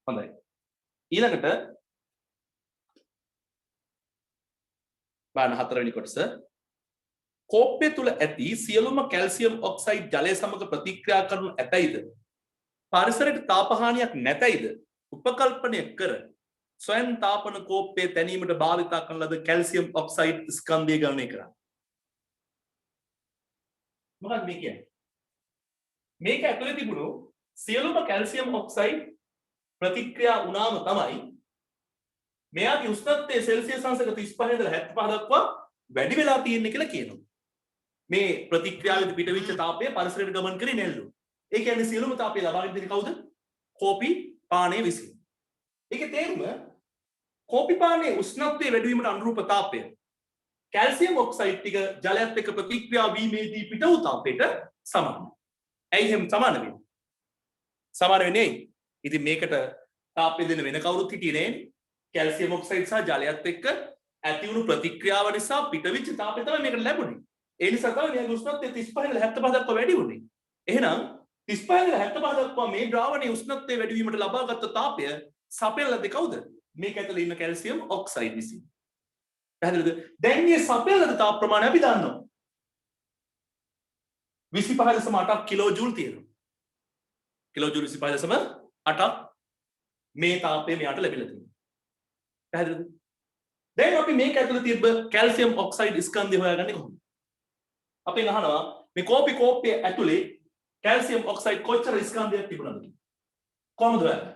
හොඳයි. ඊළඟට බාන 4 වෙනි කොටස කෝප්පය තුල ඇති සියලුම කැල්සියම් ඔක්සයිඩ් ජලය සමග ප්‍රතික්‍රියා කරනු ඇතැයිද පරිසරයට තාපහානියක් නැතැයිද උපකල්පනය කර ස්වයං තාපන කෝප්පයේ තැනීමට භාවිතා කරන ලද කැල්සියම් ඔක්සයිඩ් ස්කන්ධය ගණනය කරන්න. මොකක්ද මේ කියන්නේ? මේක ඇතුලේ තිබුණු සියලුම කැල්සියම් ඔක්සයිඩ් ප්‍රතික්‍රියා වුණාම තමයි මෙයාගේ උෂ්ණත්වය සෙල්සියස් අංශක 35 ඉඳලා 75 දක්වා වැඩි වෙලා තියෙන්නේ කියලා කියනවා. මේ ප්‍රතික්‍රියාවේදී පිටවිච්ච තාපය පරිසරයට ගමන් කරේ නැල්ලු. ඒ කියන්නේ සියලුම තාපය ලබාගෙන දෙන්නේ කවුද? කෝපි පානය විසින්. ඒකේ තේරුම කෝපි පානයේ උෂ්ණත්වයේ වැඩිවීමට අනුරූප තාපය කැල්සියම් ඔක්සයිඩ් ටික ජලයත් එක්ක ප්‍රතික්‍රියා වීමේදී පිට වූ තාපයට සමානයි. ඇයි එහෙම සමාන වෙන්නේ? සමාන වෙන්නේ. ඉතින් මේකට තාපය දෙන්න වෙන කවුරුත් හිටියේ නෑනේ. කැල්සියම් ඔක්සයිඩ් සහ ජලයත් එක්ක ඇති වුණු ප්‍රතික්‍රියාව නිසා පිටවිච්ච තාපය තමයි මේකට ලැබුණේ. ඒ නිසා තමයි මෙයාගේ උෂ්ණත්වය 35 ඉඳලා 75 දක්වා වැඩි වුණේ. එහෙනම් 35 ඉඳලා 75 දක්වා මේ ද්‍රාවණයේ උෂ්ණත්වය වැඩි වීමට ලබාගත් තාපය සපයලද කවුද? මේක ඇතුළේ ඉන්න කැල්සියම් ඔක්සයිඩ් විසින්. පැහැදිලිද? දැන් මේ සපයලද තාප ප්‍රමාණය අපි දන්නවා. 25.8ක් කිලෝ ජූල් තියෙනවා. කිලෝ ජූල් 25.8ක් මේ තාපය මෙයාට ලැබිලා තියෙනවා. පැහැදිලිද? දැන් අපි මේක ඇතුළේ තිබ්බ කැල්සියම් ඔක්සයිඩ් ස්කන්ධය හොයාගන්නේ කොහොමද? අපෙන් අහනවා මේ කෝප්පය ඇතුලේ කැල්සියම් ඔක්සයිඩ් කොච්චර ස්කන්ධයක් තිබුණාද කියලා. කොහොමද හොයන්නේ?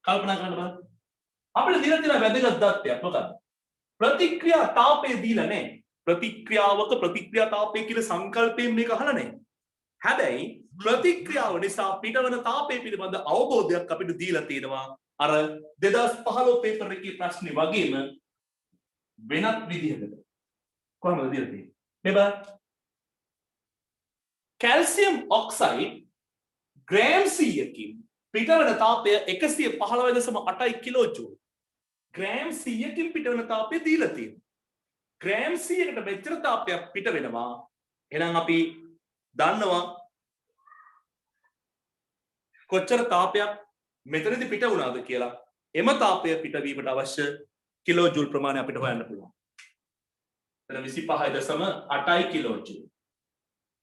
කල්පනා කරන්න බලන්න. අපිට දීලා තියෙන වැදගත් தත්ත්වයක් මොකක්ද? ප්‍රතික්‍රියා තාපය දීලා නැහැ. ප්‍රතික්‍රියාවක ප්‍රතික්‍රියා තාපය කියලා සංකල්පයෙන් මේක අහලා නැහැ. හැබැයි ප්‍රතික්‍රියාව නිසා පිටවන තාපය පිළිබඳ අවබෝධයක් අපිට දීලා තියෙනවා. අර 2015 පේපර් එකේ ප්‍රශ්නේ වගේම වෙනත් විදිහකට. කොහොමද දීලා තියෙන්නේ? මේ බලන්න. කැල්සියම් ඔක්සයිඩ් ග්‍රෑම් 100කින් පිටවන තාපය 115.8 කිලෝ ජූල්. ග්‍රෑම් 100කින් පිටවන තාපය දීලා තියෙනවා. ග්‍රෑම් 100කට මෙච්චර තාපයක් පිට වෙනවා. එහෙනම් අපි දන්නවා කොච්චර තාපයක් මෙතනදී පිට වුණාද කියලා. එම තාපය පිටවීමට අවශ්‍ය කිලෝ ජූල් ප්‍රමාණය අපිට හොයන්න පුළුවන්. එතන 25.8 කිලෝ ජූල්.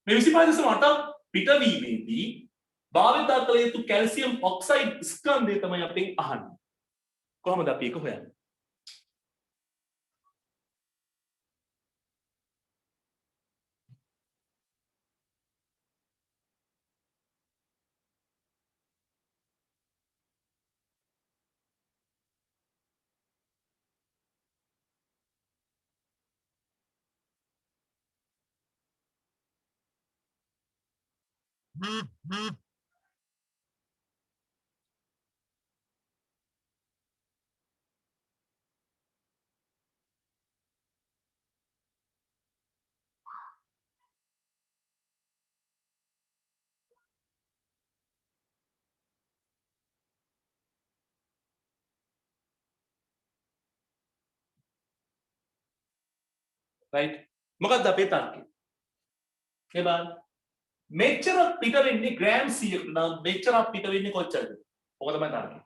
මේ 25.8 පිටවීමේදී භාවිතා කළ යුතු කැල්සියම් ඔක්සයිඩ් ස්කන්ධය තමයි අපෙන් අහන්නේ. කොහොමද අපි ඒක හොයන්නේ? right මොකක්ද අපේ තර්කය? ඒ බලන්න මෙච්චර පිට වෙන්නේ ග්‍රෑම් 100කට නම් මෙච්චර පිට වෙන්නේ කොච්චරද? ඔක තමයි තර්කය.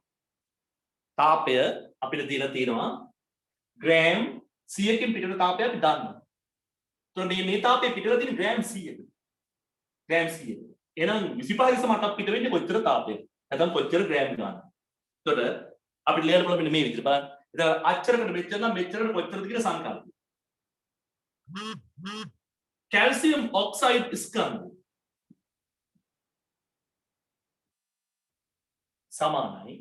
තාපය අපිට දීලා තියෙනවා ග්‍රෑම් 100කින් පිට වෙන තාපය අපි දන්නවා. එතකොට මේ තාපය පිටලා තියෙන ග්‍රෑම් 100ක. ග්‍රෑම් 100. එහෙනම් 25.8ක් පිට වෙන්නේ කොච්චර තාපයද? නැත්නම් කොච්චර ග්‍රෑම් ගන්නද? එතකොට අපිට ලියන්න පුළුවන් මෙන්න මේ විදිහට බලන්න. එතකොට අච්චරකට මෙච්චර නම් මෙච්චරකට කොච්චරද කියලා සංකල්පය. කැල්සියම් ඔක්සයිඩ් ස්කන්ධ සමානයි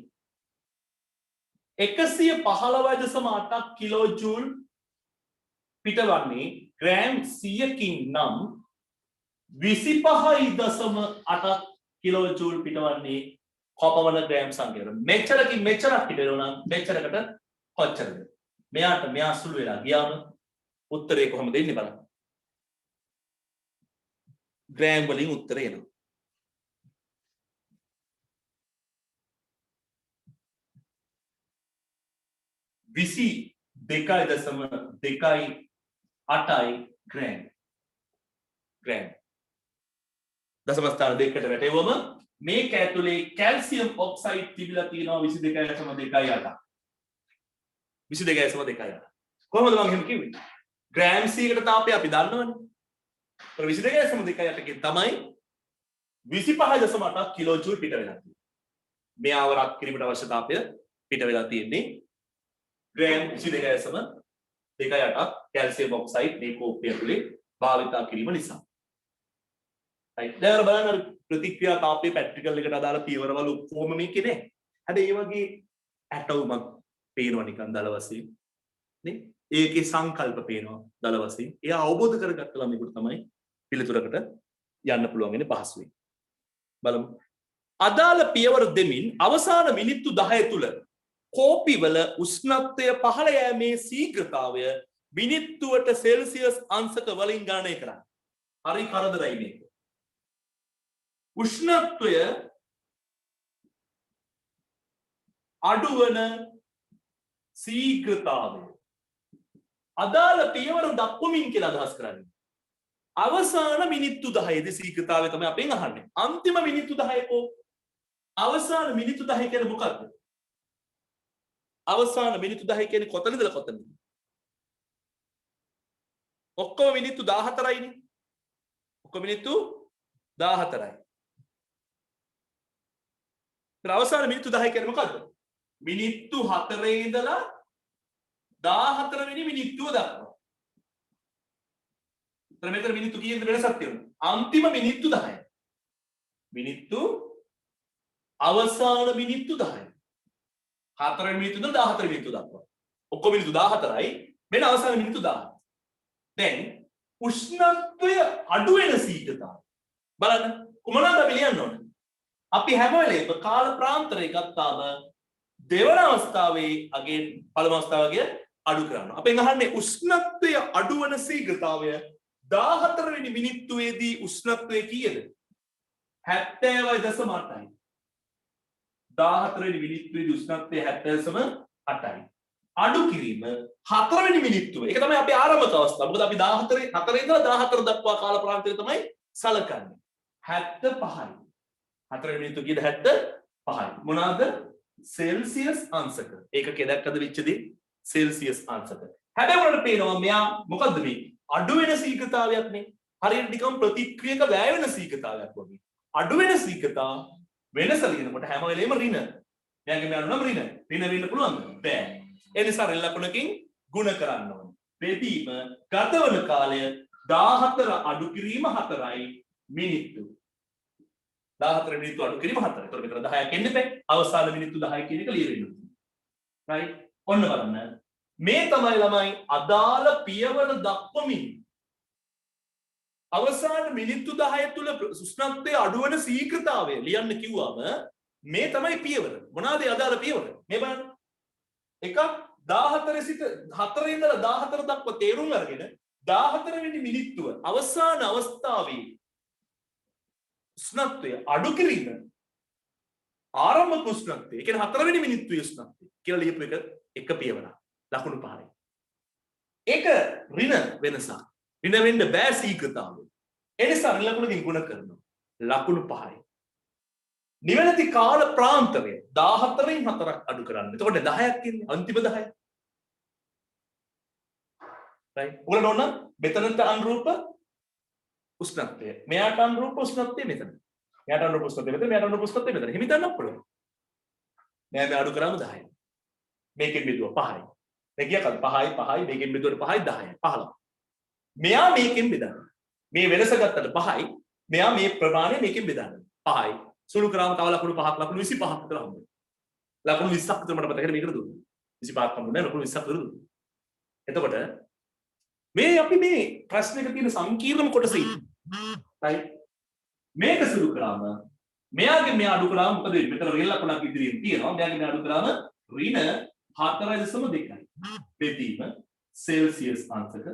115.8 කිලෝ ජූල් පිටවන්නේ ග්‍රෑම් 100කින් නම් 25.8 කිලෝ ජූල් පිටවන්නේ කොපමණ ග්‍රෑම් සංඛ්‍යාවද? මෙච්චරකින් මෙච්චරක් පිට වෙනවා නම් මෙච්චරකට කොච්චරද? මෙයා සුළු වෙලා ගියාම උත්තරේ කොහොමද එන්නේ බලන්න. ග්‍රෑම් වලින් උත්තරේ එනවා. විසි 2.8 ග්‍රෑම්. දශම ස්ථාන දෙකකට වැටෙවම මේක ඇතුලේ කැල්සියම් ඔක්සයිඩ් තිබිලා තියෙනවා 22.8. 22.8. කොහොමද මම එහෙම කිව්වේ? ග්‍රෑම් 100කට තාපය අපි දන්නවනේ. 22.8 කින් තමයි 25.8 කිලෝ ජූල් පිට වෙලා තියෙන්නේ. මේ ආවරක් කිරීමට අවශ්‍ය තාපය පිට වෙලා තියෙන්නේ ග්‍රෑම් 22.8 කැල්සියම් ඔක්සයිඩ් මේ කෝපය ඇතුලේ භාවිතා කිරීම නිසා. right දැන් බලන්න ප්‍රතික්‍රියා තාපයේ පැට්‍රිකල් එකට අදාළ පියවරවල ඔක්කොම මේකේ නේ. හැබැයි මේ වගේ ඇටෝමක් පේනවා නිකන් දල වශයෙන් නේ. ඒකේ සංකල්ප පේනවා දල වශයෙන්. ඒ අවබෝධ කරගත්ත ළමයෙකුට තමයි පිළිතුරකට යන්න පුළුවන් වෙන්නේ පහසුවෙන්. බලමු. අදාළ පියවර දෙමින් අවසාන මිනිත්තු 10 තුල කෝපිවල උෂ්ණත්වය පහළ යෑමේ ශීඝ්‍රතාවය මිනිත්තුවට සෙල්සියස් අංශක වලින් ගණනය කරන්න. හරි කරදරයි මේක. උෂ්ණත්වය අඩුවන ශීඝ්‍රතාවය අදාළ පියවර දක්වමින් කියලා අදහස් කරන්නේ. අවසාන මිනිත්තු 10 දී ශීඝ්‍රතාවය තමයි අපෙන් අහන්නේ. අන්තිම මිනිත්තු 10 කෝ අවසාන මිනිත්තු 10 කියන්නේ මොකක්ද? අවසාන මිනිත්තු 10 කියන්නේ කොතනද ඉඳලා කොතනද? ඔක්කොම මිනිත්තු 14යි නේ. ඔක්කොම මිනිත්තු 14යි. අවසාන මිනිත්තු 10 කියන්නේ මොකද්ද? මිනිත්තු 4 ඉඳලා 14 වෙනි මිනිත්තුව දක්වා. එතන මෙතන මිනිත්තු කීයද වෙනසක් තියෙනවා? අන්තිම මිනිත්තු 10. මිනිත්තු අවසාන මිනිත්තු 10. 4 වෙනි මිනිත්තු ඉඳලා 14 මිනිත්තු දක්වා. ඔක්කොම මිනිත්තු 14යි. මෙන්න අවසාන මිනිත්තු 10. දැන් උෂ්ණත්වය අඩු වෙන ශීඝ්‍රතාවය. බලන්න කොහොමද අපි ලියන්න ඕනේ? අපි හැම වෙලේම කාල ප්‍රාන්තරය ගත්තාම දෙවන අවස්ථාවේ අගේ පළමු අවස්ථාවගේ අඩු කරනවා. අපෙන් අහන්නේ උෂ්ණත්වය අඩු වෙන ශීඝ්‍රතාවය 14 වෙනි මිනිත්තුවේදී උෂ්ණත්වය කීයද? 70.8යි. 14 වෙනි මිනිත්තුවේදී උෂ්ණත්වය 70.8යි. අඩු කිරීම 4 වෙනි මිනිත්තුව. ඒක තමයි අපේ ආරම්භක අවස්ථාව. මොකද අපි 4 ඉඳලා 14 දක්වා කාල ප්‍රාන්තය තමයි සලකන්නේ. 75යි. 4 වෙනි මිනිත්තුව කීයද? 75යි. මොනවාද? සෙල්සියස් අංශක. ඒකකේ දැක්කද වෙච්ච දේ? සෙල්සියස් අංශක. හැබැයි උනට පේනවා මෙයා මොකද්ද මේ? අඩු වෙන සීඝ්‍රතාවයක් නේ. හරියට නිකම් ප්‍රතික්‍රියක වැය වෙන සීඝ්‍රතාවයක් වගේ. අඩු වෙන සීඝ්‍රතා වෙනස ලියනකොට හැම වෙලේම ඍණ. මෙයාගේ මෙයාට නම් ඍණ. ඍණ වෙන්න පුළුවන්ද? බෑ. ඒ නිසා ඍණ ලකුණකින් ගුණ කරන්න ඕනේ. බෙදීම ගතවන කාලය 14 අඩු කිරීම 4යි මිනිත්තු. 14 මිනිත්තු අඩු කිරීම 4. ඒතකොට මෙතන 10ක් එන්න බෑ. අවසාන මිනිත්තු 10 කියන එක ලියවෙන්න ඕනේ. right? ඔන්න බලන්න. මේ තමයි ළමයි අදාළ පියවර දක්වමින් අවසාන මිනිත්තු 10 තුල උෂ්ණත්වය අඩුවන ශීඝ්‍රතාවය ලියන්න කිව්වම මේ තමයි පියවර. මොනවාද අදාළ පියවර? මේ බලන්න. එකක් 14 සිට 4 ඉඳලා 14 දක්වා තේරුම් අරගෙන 14 වෙනි මිනිත්තුව අවසාන අවස්ථාවේ උෂ්ණත්වය අඩු කිරීම ආරම්භක උෂ්ණත්වය. ඒ කියන්නේ 4 වෙනි මිනිත්තුවේ උෂ්ණත්වය කියලා ලියපු එක පියවරක්. ලකුණු 5යි. ඒක ඍණ වෙනසක්. ඍණ වෙන්න බෑ ශීඝ්‍රතාවය. ඒ නිසා ඍණ ලකුණකින් ගුණ කරනවා. ලකුණු 5යි. නිවැරදි කාල ප්‍රාන්තරය 14න් 4ක් අඩු කරන්න. එතකොට 10ක් ඉන්නේ අන්තිම 10. right? ඔයගොල්ලෝ ඕන මෙතනට අනුරූප උෂ්ණත්වය. මෙයාට අනුරූප උෂ්ණත්වය මෙතන. මෙයාට අනුරූප උෂ්ණත්වය මෙතන. මෙයාට අනුරූප උෂ්ණත්වය මෙතන. හිමි ගන්නත් පුළුවන්. මෙයා අඩු කරාම 10යි. මේකෙන් බෙදුවා 5යි. දැන් කියා කල් 5යි 5යි මේකෙන් බෙදුවට 5යි 10යි 15. මෙයා මේකෙන් බෙදන්න. මේ වෙනස ගත්තට 5යි. මෙයා මේ ප්‍රමාණය මේකෙන් බෙදන්න. 5යි. සුළු කරාම තව ලකුණු 5ක් ලකුණු 25ක් විතර හම්බ වෙනවා. ලකුණු 20ක් විතර මට මතකයි මේකට දුන්නා. 25ක් හම්බුනේ ලකුණු 20ක් විතර දුන්නා. එතකොට මේ අපි මේ ප්‍රශ්නෙක තියෙන සංකීර්ණම කොටස right මේක සුළු කරාම මෙයාගේ මෙයා අඩු කරාම මොකද වෙන්නේ? මෙතන රේල් ලකුණක් ඉදිරියෙන් තියෙනවා. මෙයාගේ මෙයා අඩු කරාම ඍණ 4.2යි. බෙදීම සෙල්සියස් අංශක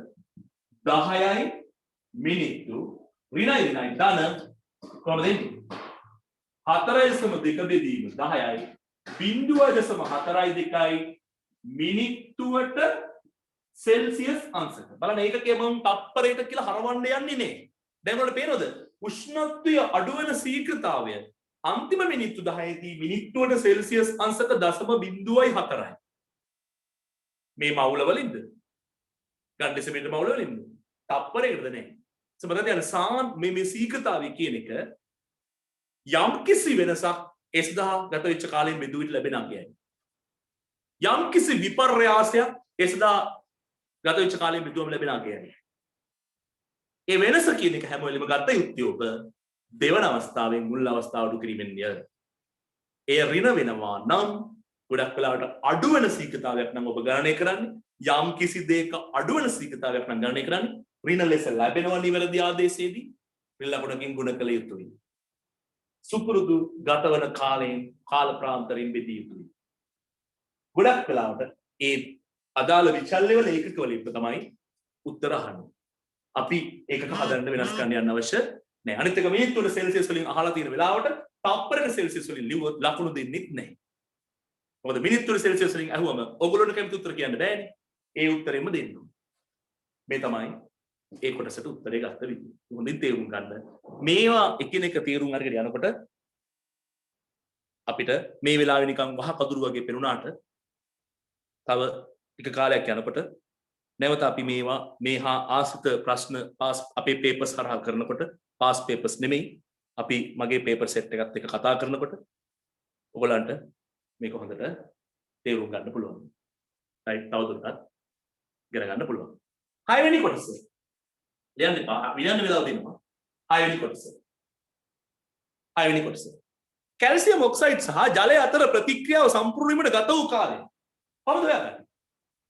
10යි මිනිත්තු ඍණයි ධන කොහොමද එන්නේ? 4.2 බෙදීම 10යි 0.4යි මිනිත්තුවට සෙල්සියස් අංශක. බලන්න ඒකකයේ මම තප්පරයකට කියලා හරවන්න යන්නේ නේ. දැන් ඔයාලට පේනවද? උෂ්ණත්වය අඩු වෙන ශීඝ්‍රතාවය අන්තිම මිනිත්තු 10 දී මිනිත්තුවට සෙල්සියස් අංශක 0.4යි. මේ මවුල වලින්ද? ගන්න ඩෙසිමීටර් මවුල වලින්ද? තප්පරයකටද නැහැ. සමහරවිට යන සාම මේ ශීඝ්‍රතාවය කියන එක යම් කිසි වෙනසක් S1000 ගත වෙච්ච කාලයෙන් බෙදුවිට ලැබෙන අංගයයි. යම් කිසි විපර්යාසයක් S1000 ගත වෙච්ච කාලයෙන් බෙදුවම ලැබෙන අංගයයි. ඒ වෙනස කියන එක හැම වෙලෙම ගත යුත්තේ ඔබ දෙවන අවස්ථාවෙන් මුල් අවස්ථාව අඩු කිරීමෙන්ය. ඒ ඍණ වෙනවා නම් ගොඩක් වෙලාවට අඩු වෙන ශීඝ්‍රතාවයක් නම් ඔබ ගණනය කරන්නේ. යම් කිසි දෙයක අඩු වෙන ශීඝ්‍රතාවයක් නම් ගණනය කරන්නේ. ඍණ ලෙස ලැබෙනවා නිවැරදි ආදේශයේදී ඍණ ලකුණකින් ගුණ කළ යුතුයි. සුපුරුදු ගතවන කාලයෙන් කාල ප්‍රාන්තරයෙන් බෙදිය යුතුයි. ගොඩක් වෙලාවට ඒ අදාළ විචල්්‍ය වල ඒකක වලින් තමයි උත්තර අහන්නේ. අපි ඒකක හදන්න වෙනස් කරන්න යන්න අවශ්‍ය නැහැ. අනිත් එක මිනිත්තුවල සෙල්සියස් වලින් අහලා තියෙන වෙලාවට තප්පරක සෙල්සියස් වලින් ලිව්වොත් ලකුණු දෙන්නෙත් නැහැ. මොකද මිනිත්තුවල සෙල්සියස් වලින් අහුවම ඔයගොල්ලෝට කැමති උත්තර කියන්න බෑනේ. ඒ උත්තරෙම දෙන්න ඕනේ. මේ තමයි ඒ කොටසට උත්තරේ ගත්ත විදිය. හොඳින් තේරුම් ගන්න. මේවා එකිනෙක තේරුම් අරගෙන යනකොට අපිට මේ වෙලාවේ නිකන් වහ කඳුරු වගේ පෙනුනාට තව ටික කාලයක් යනකොට නැවත අපි මේවා මේ හා ආශ්‍රිත ප්‍රශ්න අපේ පේපර්ස් හරහා කරනකොට පාස් පේපර්ස් නෙමෙයි අපි මගේ පේපර් සෙට් එකත් එක්ක කතා කරනකොට ඔයගලන්ට මේක හොඳට තේරුම් ගන්න පුළුවන්. right තවදුරටත් ඉගෙන ගන්න පුළුවන්. 6 වෙනි කොටස ලියන්න එපා. විනයන්න වෙලාව දෙනවා. 6 වෙනි කොටස. 6 වෙනි කොටස. කැල්සියම් ඔක්සයිඩ් සහ ජලය අතර ප්‍රතික්‍රියාව සම්පූර්ණ වීමට ගත වූ කාලය. කොහොමද හොයාගන්නේ?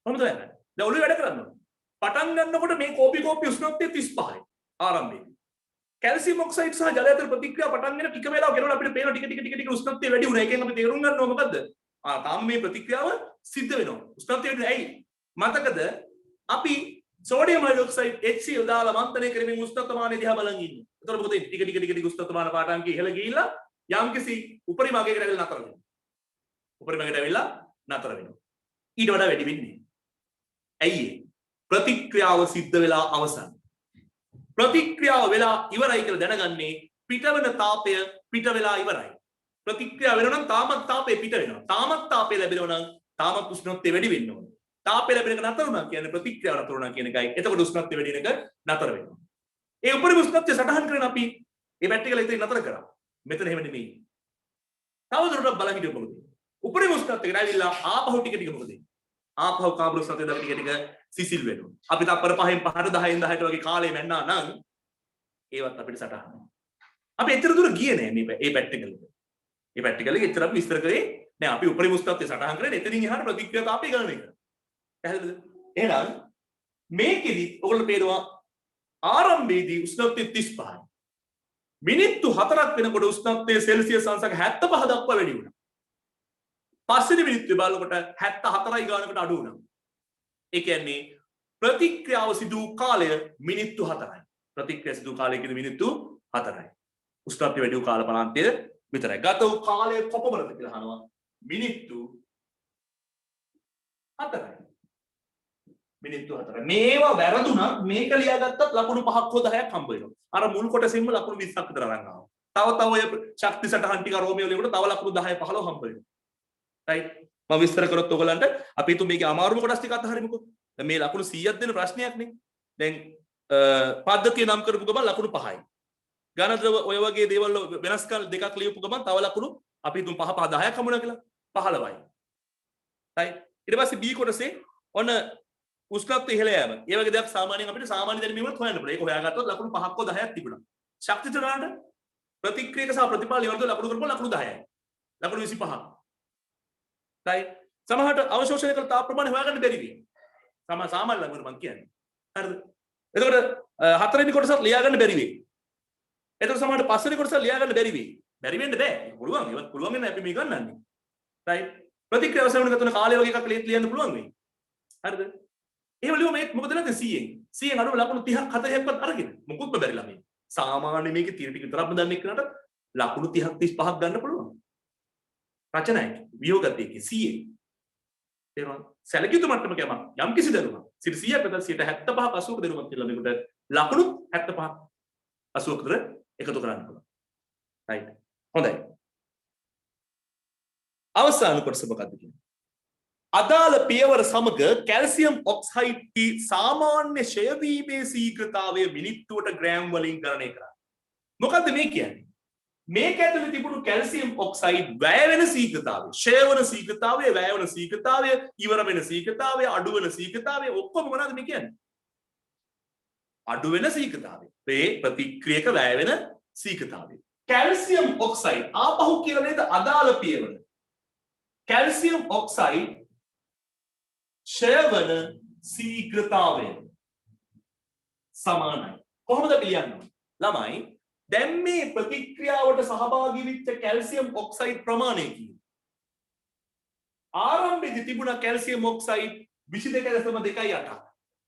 කොහොමද හොයාගන්නේ? දැන් ඔළුවේ වැඩ කරන්න ඕනේ. පටන් ගන්නකොට මේ කෝපි උෂ්ණත්වය 35යි ආරම්භයේ. කැල්සියම් ඔක්සයිඩ් සහ ජලය අතර ප්‍රතික්‍රියාව පටන් ගෙන ටික වෙලාවක් යනකොට අපිට පේන ටික උෂ්ණත්වය වැඩි වුණා. ඒකෙන් අපි තේරුම් ගන්නවා මොකද්ද? තාම මේ ප්‍රතික්‍රියාව සිද්ධ වෙනවා. උෂ්ණත්වය වැඩි. ඇයි? මතකද අපි සෝඩියම් හයිඩ්‍රොක්සයිඩ් HCl දාලා මන්තනය කරමින් උෂ්ණත්වමානය දිහා බලන් ඉන්නේ. එතකොට මොකද ටික උෂ්ණත්වමාන පාඨාංකය ඉහළ ගිහිල්ලා යම්කිසි උපරිම අගයකට ඇවිල්ලා නතර වෙනවා. උපරිම අගයට ඇවිල්ලා නතර වෙනවා. ඊට වඩා වැඩි වෙන්නේ. ඇයි ඒ? ප්‍රතික්‍රියාව සිද්ධ වෙලා අවසන්. ප්‍රතික්‍රියාව වෙලා ඉවරයි කියලා දැනගන්නේ පිටවන තාපය පිට වෙලා ඉවරයි. ප්‍රතික්‍රියාව වෙනවා නම් තාමත් තාපය පිට වෙනවා. තාමත් තාපය ලැබෙනවා නම් තාමත් උෂ්ණත්වය වැඩි වෙන්න ඕනේ. තාපය ලැබෙන එක නතර වුණා කියන්නේ ප්‍රතික්‍රියාව නතර වුණා කියන එකයි. එතකොට උෂ්ණත්වය වැඩි වෙන එක නතර වෙනවා. ඒ උපරිම උෂ්ණත්වය සටහන් කරන අපි මේ පැට්ටිකල ඉතින් නතර කරා. මෙතන එහෙම නෙමෙයි. තවදුරටත් බලන් හිටියොත් මොකද? උපරිම උෂ්ණත්වයකට ඇවිල්ලා ආපහු ටික ටික මොකද? ආපහු කාබන් උෂ්ණත්වය ටික ටික සිසිල් වෙනවා. අපි තප්පර 5න් 5ට 10න් 10ට වගේ කාලේ මැන්නා නම් ඒවත් අපිට සටහන්. අපි එතර දුර ගියේ නෑ මේ පැට්ටිකල. මේ පැට්ටිකල එක එතර අපි විස්තර කරේ නෑ. අපි උපරිම උෂ්ණත්වය සටහන් කරේ එතනින් එහාට ප්‍රතික්‍රියා තාපය ගණනය කරා. පැහැදිලිද? එහෙනම් මේකෙදි ඔයගොල්ලෝ පේනවා ආරම්භයේදී උෂ්ණත්වය 35යි. මිනිත්තු 4ක් වෙනකොට උෂ්ණත්වය සෙල්සියස් අංශක 75 දක්වා වැඩි වුණා. පස්වෙනි මිනිත්තුවේ බලනකොට 74යි ගානකට අඩු වුණා. ඒ කියන්නේ ප්‍රතික්‍රියාව සිදු වූ කාලය මිනිත්තු 4යි. ප්‍රතික්‍රියාව සිදු කාලය කියන්නේ මිනිත්තු 4යි. උෂ්ණත්වය වැඩි වූ කාල පරාන්තය විතරයි. ගත වූ කාලය කොපමණද කියලා අහනවා. මිනිත්තු 4යි. මිනිත්තු 4යි. මේවා වැරදුනත් මේක ලියාගත්තත් ලකුණු 5ක් හෝ 10ක් හම්බ වෙනවා. අර මුල් කොටසෙන්ම ලකුණු 20ක් විතර අරන් ආවා. තව ඔය ශක්ති සටහන් ටික රෝමියෝ වලට තව ලකුණු 10 15 හම්බ වෙනවා. right? මම විස්තර කරොත් ඔයගලන්ට අපි හිතුව මේකේ අමාරුම කොටස් ටික අතහරිමුකෝ. දැන් මේ ලකුණු 100ක් දෙන ප්‍රශ්නයක් නේ. දැන් පද්ධතිය නම් කරපු ගමන් ලකුණු 5යි. ඝනද්‍රව ඔය වගේ දේවල් වෙනස්කම් දෙකක් ලියපු ගමන් තව ලකුණු අපි හිතමු 5 5 10ක් හම්බුණා කියලා. 15යි. right? ඊට පස්සේ B කොටසේ ඔන්න උෂ්ණත්වය ඉහළ යෑම. ඒ වගේ දෙයක් සාමාන්‍යයෙන් අපිට සාමාන්‍ය දැනුම වලත් හොයන්න පුළුවන්. ඒක හොයාගත්තොත් ලකුණු 5ක් හෝ 10ක් තිබුණා. ශක්ති චරාණ්ඩ ප්‍රතික්‍රියක සහ ප්‍රතිඵල ඉවරද ලකුණු කරපුවා ලකුණු 10යි. ලකුණු 25ක්. right? සමහරට අවශෝෂණය කළ තාප ප්‍රමාණය හොයාගන්න බැරි වෙයි. සාමාන්‍ය ළඟට මම කියන්නේ. හරිද? එතකොට හතරවෙනි කොටසත් ලියා ගන්න බැරි වෙයි. එතකොට සමහරට පස්වෙනි කොටසත් ලියා ගන්න බැරි වෙයි. බැරි වෙන්න බෑ. පුළුවන්. ඒවත් පුළුවන් වෙන අපි මේ ගන්නන්නේ. right? ප්‍රතික්‍රියාව සෙවණ ගතන කාලය වගේ එකක් ලියන්න පුළුවන් වෙයි. හරිද? එහෙම ලියුම මේක මොකද නැත්නම් 100න් අඩුම ලකුණු 30ක් 40ක්වත් අරගෙන මොකුත්ම බැරි ළමයි. සාමාන්‍ය මේකේ තීර ටික විතරක්ම දන්නේ කරනට ලකුණු 30ක් 35ක් ගන්න පුළුවන්. රචනයි වියෝගතයේ 100. තේරුණා? සැලකිය යුතු මට්ටමක යම් කිසි දරුණක් 100ක් නැත්නම් 75ක් 80ක දරුණක් කියලා මේකට ලකුණු 75ක් 80ක විතර එකතු කරන්න පුළුවන්. right? හොඳයි. අවසාන කොටස මොකක්ද කියන්නේ? අදාළ පියවර සමග කැල්සියම් ඔක්සයිඩ් සාමාන්‍ය ක්ෂය වීමේ ශීඝ්‍රතාවය මිනිත්තුවට ග්‍රෑම් වලින් ගණනය කරා. මොකද්ද මේ කියන්නේ? මේක ඇතුලේ තිබුණු කැල්සියම් ඔක්සයිඩ් වැය වෙන ශීඝ්‍රතාවය, ක්ෂය වෙන ශීඝ්‍රතාවය, වැය වෙන ශීඝ්‍රතාවය, ඉවර වෙන ශීඝ්‍රතාවය, අඩු වෙන ශීඝ්‍රතාවය ඔක්කොම මොනවද මේ කියන්නේ? අඩු වෙන ශීඝ්‍රතාවය. මේ ප්‍රතික්‍රියක වැය වෙන ශීඝ්‍රතාවය. කැල්සියම් ඔක්සයිඩ් ආපහු කියලා නේද අදාළ පියවර. කැල්සියම් ඔක්සයිඩ් ක්ෂය වන ශීඝ්‍රතාවය සමානයි. කොහොමද අපි ලියන්නේ? ළමයි දැන් මේ ප්‍රතික්‍රියාවට සහභාගී වෙච්ච කැල්සියම් ඔක්සයිඩ් ප්‍රමාණය කියන්නේ. ආරම්භයේදී තිබුණ කැල්සියම් ඔක්සයිඩ් 22.28.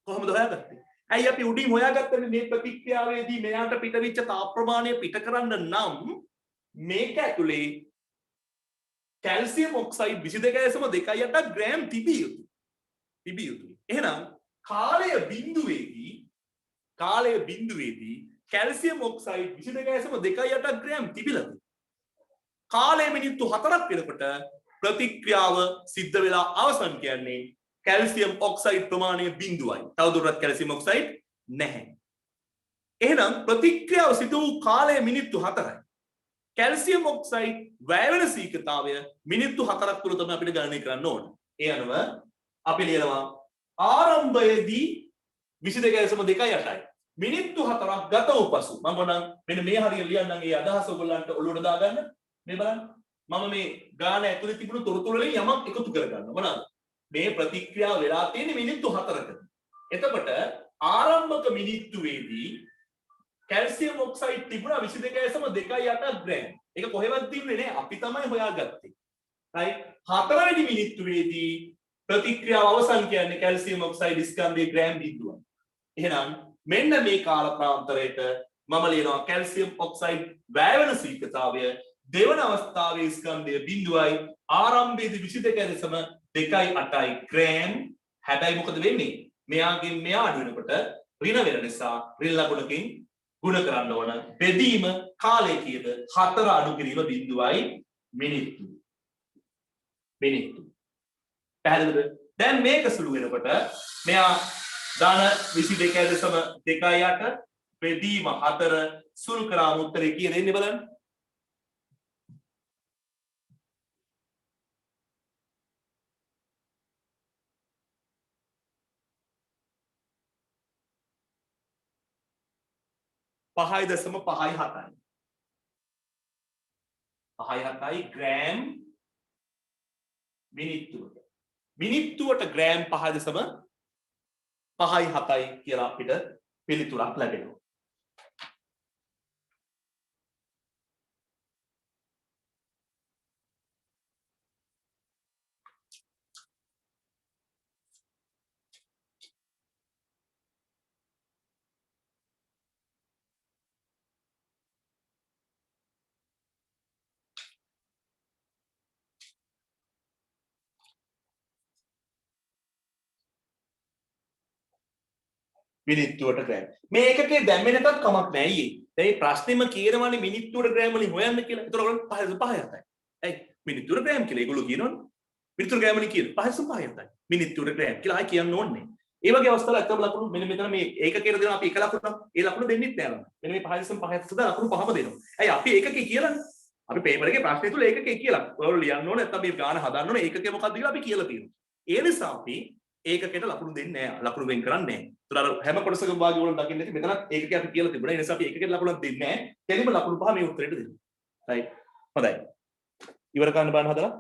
කොහොමද හොයාගත්තේ? ඇයි අපි උඩින් හොයාගත්තේ මේ ප්‍රතික්‍රියාවේදී මෙයාට පිටවිච්ච තාප ප්‍රමාණය පිට කරන්න නම් මේක ඇතුලේ කැල්සියම් ඔක්සයිඩ් 22.28 ග්‍රෑම් තිබිය යුතුයි. එහෙනම් කාලය බිඳුවේදී කැල්සියම් ඔක්සයිඩ් 22.28 ග්‍රෑම් තිබිලා තියෙනවා. කාලය මිනිත්තු 4ක් වෙනකොට ප්‍රතික්‍රියාව සිද්ධ වෙලා අවසන් කියන්නේ කැල්සියම් ඔක්සයිඩ් ප්‍රමාණය 0යි. තවදුරටත් කැල්සියම් ඔක්සයිඩ් නැහැ. එහෙනම් ප්‍රතික්‍රියාව සිදු වූ කාලය මිනිත්තු 4යි. කැල්සියම් ඔක්සයිඩ් වැය වෙන ශීඝ්‍රතාවය මිනිත්තු 4ක් තුල තමයි අපිට ගණනය කරන්න ඕන. ඒ අනුව අපි ලියනවා ආරම්භයේදී 22.28යි. මිනිත්තු 4ක් ගත වූ පසු මම නම් මෙන්න මේ හරිය ලියන්නම් ඒ අදහස ඔයගොල්ලන්ට ඔළුවට දාගන්න. මේ බලන්න. මම මේ ගාන ඇතුලේ තිබුණු තොරතුරු වලින් යමක් එකතු කරගන්න. මොනවාද? මේ ප්‍රතික්‍රියාව වෙලා තියෙන්නේ මිනිත්තු 4ක. එතකොට ආරම්භක මිනිත්තුවේදී කැල්සියම් ඔක්සයිඩ් තිබුණා 22.28 ග්‍රෑම්. ඒක කොහෙවත් තිබුණේ නෑ. අපි තමයි හොයාගත්තේ. right? 4 වෙනි මිනිත්තුවේදී ප්‍රතික්‍රියාව අවසන් කියන්නේ කැල්සියම් ඔක්සයිඩ් ස්කන්ධයේ ග්‍රෑම් 0යි. එහෙනම් මෙන්න මේ කාල ප්‍රාන්තරයට මම ලියනවා කැල්සියම් ඔක්සයිඩ් වැයවන සීකතාවය දෙවන අවස්ථාවේ ස්කන්ධය බිඳුවයි ආරම්භයේදී 22.2.8යි ග්‍රෑම්. හැබැයි මොකද වෙන්නේ? මෙයාගෙන් මෙයා අඩු වෙනකොට ඍණ වෙන නිසා ඍණ ලකුණකින් ගුණ කරන්න ඕන. බෙදීම කාලය කීයද? 4 අඩු කිරීම බිඳුවයි මිනිත්තු. පැහැදිලිද? දැන් මේක සුළු වෙනකොට මෙයා ධන 22.2.8 බෙදීම 4 සුළු කරාම උත්තරේ කීයද එන්නේ බලන්න. පහයි දශම පහයි හතයි. පහයි හතයි ග්‍රෑම් මිනිත්තුවට. මිනිත්තුවට ග්‍රෑම් 5.5යි කියලා අපිට පිළිතුරක් ලැබෙනවා. මිනිත්තුවට ග්‍රෑම්. මේ එකකේ දැම්මේ නැතත් කමක් නැහැ අයියේ. දැන් මේ ප්‍රශ්නේම කියනවානේ මිනිත්තුවට ග්‍රෑම් වලින් හොයන්න කියලා. ඒතකොට ඔයගොල්ලෝ 5.5යි. ඇයි? මිනිත්තුවට ග්‍රෑම් කියලා ඒගොල්ලෝ කියනවනේ. මිනිත්තුවට ග්‍රෑම් වලින් කියන 5.5යි. මිනිත්තුවට ග්‍රෑම් කියලා ආයි කියන්න ඕනේ. ඒ වගේ අවස්ථාවල ඇත්තම ලකුණු මෙන්න මෙතන මේ ඒකකයට දෙනවා අපි එක ලකුණක්. ඒ ලකුණු දෙන්නෙත් නෑ නේද? මෙන්න මේ 5.5 සදා ලකුණු පහම දෙනවා. ඇයි අපි ඒකකේ කියලානේ. අපි පේපර් එකේ ප්‍රශ්නේ තුල ඒකකේ කියලා. ඔයගොල්ලෝ ලියන්න ඕනේ නැත්නම් මේ ගාන හදන්න ඕනේ ඒකකේ මොකක්ද කියලා අපි කියලා තියෙනවා. ඒ නිසා අපි ඒකකයට ලකුණු දෙන්නේ නැහැ. ලකුණු වෙන් කරන්නේ නැහැ. ඒතර අර හැම කොටසකම වාගේ වල දකින්න ඇති මෙතනත් ඒකකේ අපි කියලා තිබුණා. ඒ නිසා අපි ඒකකයට ලකුණක් දෙන්නේ නැහැ. කෙලින්ම ලකුණු පහ මේ උත්තරේට දෙනවා. රයිට්. හොඳයි. ඉවර කරන්න බලන්න හදලා.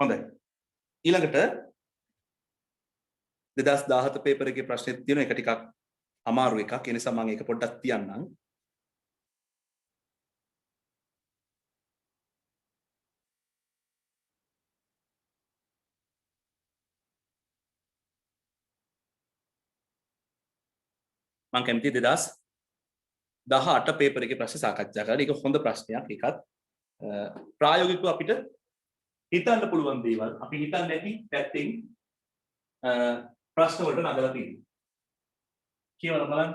හොඳයි. ඊළඟට 2017 පේපර් එකේ ප්‍රශ්නෙත් තියෙනවා. ඒක ටිකක් අමාරු එකක්. ඒ නිසා මම ඒක පොඩ්ඩක් තියන්නම්. මම කැමති 2018 පේපර් එකේ ප්‍රශ්න සාකච්ඡා කරලා. ඒක හොඳ ප්‍රශ්නයක්. ඒකත් ප්‍රායෝගිකව අපිට හිතන්න පුළුවන් දේවල් අපි හිතන්නේ නැති පැත්තෙන් ප්‍රශ්න වලට නගලා තියෙනවා. කියවලා බලන්න.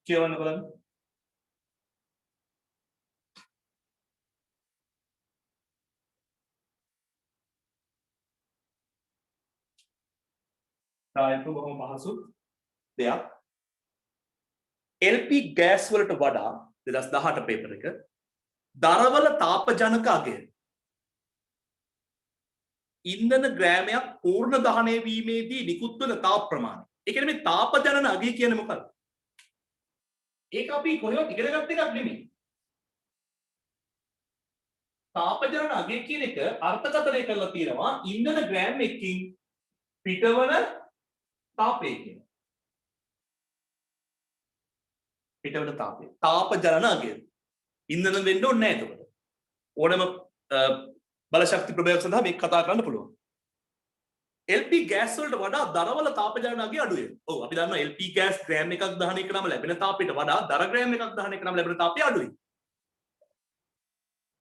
කියවන්න බලන්න. ප්‍රායෝගිකව බොහොම පහසු දෙයක්. LP ගෑස් වලට වඩා 2018 පේපර් එක දරවල තාපජනක අගය ඉන්ධන ග්‍රෑමයක් පූර්ණ දහනය වීමේදී නිකුත් වන තාප ප්‍රමාණය. ඒ කියන්නේ මේ තාපජනන අගය කියන්නේ මොකක්ද? ඒක අපි කොහෙවත් ඉගෙන ගත්ත එකක් නෙමෙයි. තාපජනන අගය කියන එක අර්ථකථනය කරලා තියෙනවා ඉන්ධන ග්‍රෑම් එකකින් පිටවන තාපය කියන. පිටවන තාපය. තාපජනන අගය. ඉන්ධන වෙන්න ඕනේ නැහැ එතකොට. ඕනම බල ශක්ති ප්‍රභාවයක් සඳහා මේක කතා කරන්න පුළුවන්. LP ගෑස් වලට වඩා දරවල තාපජනන අගය අඩුයි. ඔව් අපි දන්නවා LP ගෑස් ග්‍රෑම් එකක් දහනය කරාම ලැබෙන තාපයට වඩා දර ග්‍රෑම් එකක් දහනය කරාම ලැබෙන තාපය අඩුයි.